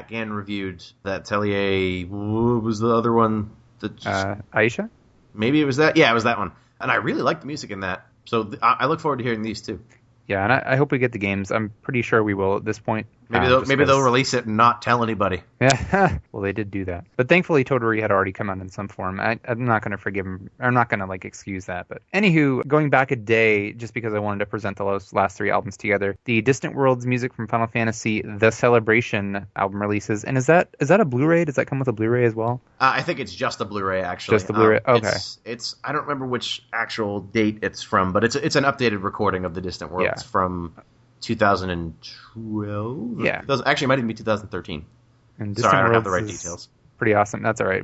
S2: Gann reviewed that Atelier, what was the other one?
S3: Aisha?
S2: Maybe it was that? Yeah, it was that one. And I really like the music in that. So I look forward to hearing these too.
S3: Yeah, and I hope we get the games. I'm pretty sure we will at this point.
S2: Maybe they'll release it and not tell anybody.
S3: Yeah, well, they did do that. But thankfully, Toturi had already come out in some form. I'm not going to forgive him. I'm not going to excuse that. But anywho, going back a day, just because I wanted to present the last three albums together, the Distant Worlds music from Final Fantasy The Celebration album releases. And is that a Blu-ray? Does that come with a Blu-ray as well?
S2: I think it's just a Blu-ray, actually.
S3: Just the Blu-ray. Okay.
S2: It's I don't remember which actual date it's from, but it's an updated recording of the Distant Worlds from 2012.
S3: Yeah,
S2: actually, it might even be 2013.
S3: And
S2: sorry, I don't have the right details.
S3: Pretty awesome. That's all right.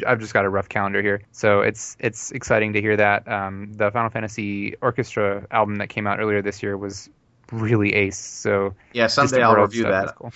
S3: I've just got a rough calendar here, so it's exciting to hear that. The Final Fantasy Orchestra album that came out earlier this year was really ace. So
S2: yeah, someday I'll review that.
S3: Cool.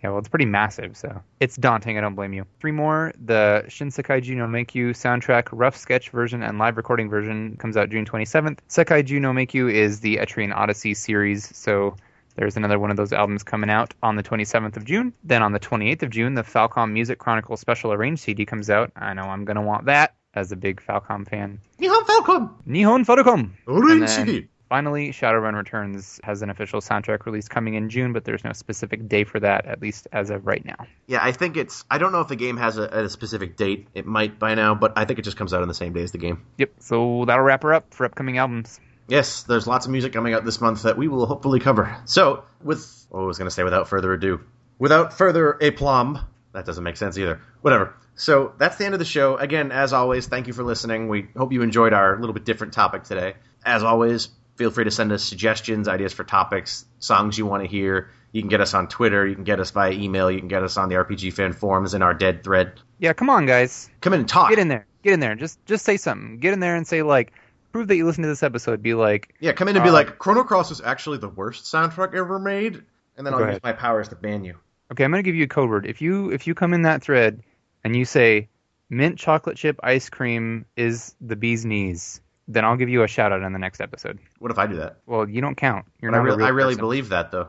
S3: Yeah, well, it's pretty massive, so it's daunting. I don't blame you. Three more. The Shin Seikaiju no Meikyu soundtrack, rough sketch version and live recording version comes out June 27th. Seikaiju no Meikyu is the Etrian Odyssey series, so there's another one of those albums coming out on the 27th of June. Then on the 28th of June, the Falcom Music Chronicle Special Arranged CD comes out. I know I'm going to want that as a big Falcom fan.
S2: Nihon Falcom!
S3: Nihon Falcom!
S2: Arranged CD!
S3: Finally, Shadowrun Returns has an official soundtrack release coming in June, but there's no specific day for that, at least as of right now.
S2: Yeah, I think I don't know if the game has a specific date. It might by now, but I think it just comes out on the same day as the game.
S3: Yep, so that'll wrap her up for upcoming albums.
S2: Yes, there's lots of music coming out this month that we will hopefully cover. So, without further ado, without further aplomb, that doesn't make sense either. Whatever. So that's the end of the show. Again, as always, thank you for listening. We hope you enjoyed our little bit different topic today. As always, feel free to send us suggestions, ideas for topics, songs you want to hear. You can get us on Twitter. You can get us via email. You can get us on the RPG Fan Forums in our dead thread.
S3: Yeah, come on, guys.
S2: Come in and talk.
S3: Get in there. Just say something. Get in there and say, like, prove that you listened to this episode. Be like...
S2: Yeah, come in and be like, Chrono Cross is actually the worst soundtrack ever made, and then I'll use my powers to ban you.
S3: Okay, I'm going to give you a code word. If you come in that thread and you say, mint chocolate chip ice cream is the bee's knees, then I'll give you a shout-out in the next episode.
S2: What if I do that?
S3: Well, you don't count. You're
S2: not
S3: a real
S2: I really
S3: person.
S2: believe that, though.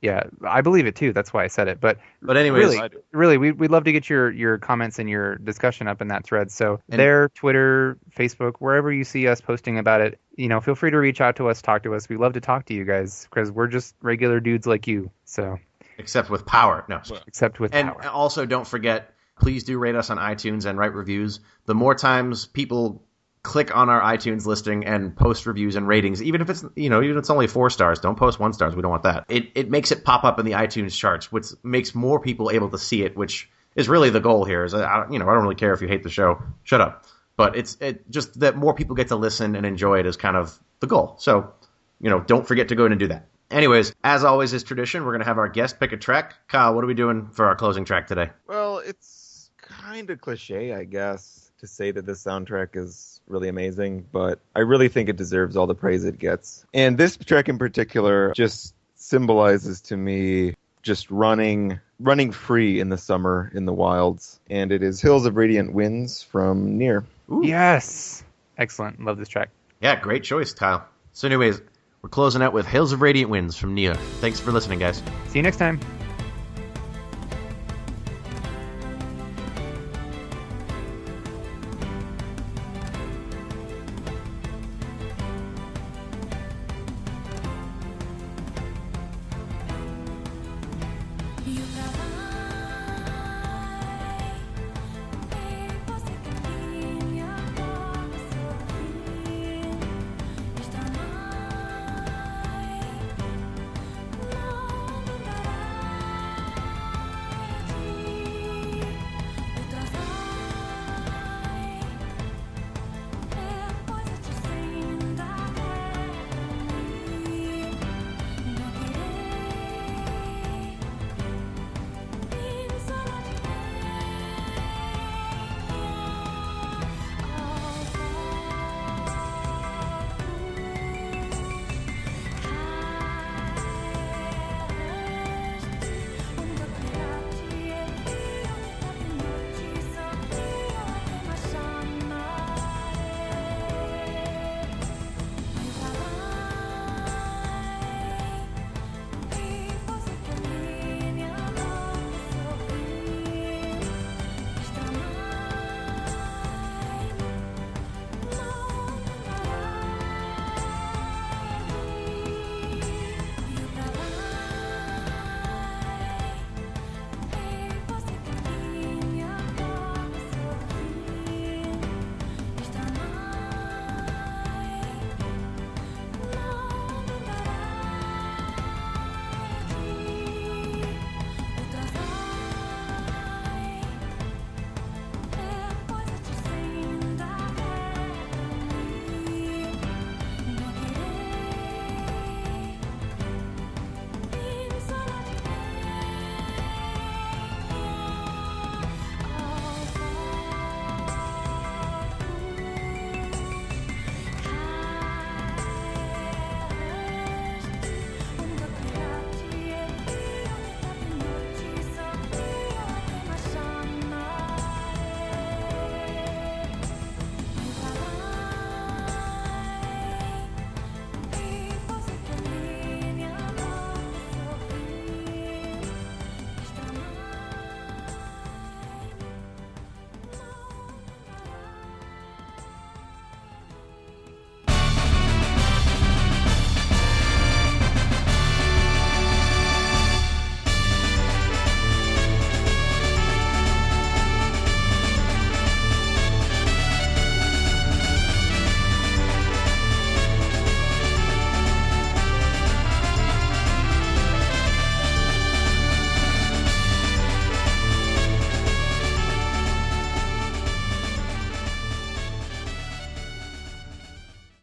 S3: Yeah, I believe it too. That's why I said it. But
S2: anyways,
S3: really, we'd love to get your comments and your discussion up in that thread. So Twitter, Facebook, wherever you see us posting about it, feel free to reach out to us, talk to us. We love to talk to you guys because we're just regular dudes like you. So
S2: except with power, no.
S3: Except with power.
S2: And also, don't forget, please do rate us on iTunes and write reviews. The more times people click on our iTunes listing and post reviews and ratings, even if it's even if it's only 4 stars, don't post 1 stars. We don't want that. It makes it pop up in the iTunes charts, which makes more people able to see it, which is really the goal here. Is I don't really care if you hate the show. Shut up. But it's just that more people get to listen and enjoy it is kind of the goal. So don't forget to go in and do that. Anyways, as always is tradition, we're gonna have our guest pick a track. Kyle, what are we doing for our closing track today?
S1: Well, it's kind of cliche, I guess, to say that this soundtrack is really amazing, but I really think it deserves all the praise it gets. And this track in particular just symbolizes to me just running free in the summer in the wilds. And it is Hills of Radiant Winds from Nier.
S3: Ooh. Yes! Excellent. Love this track.
S2: Yeah, great choice, Kyle. So anyways, we're closing out with Hills of Radiant Winds from Nier. Thanks for listening, guys.
S3: See you next time.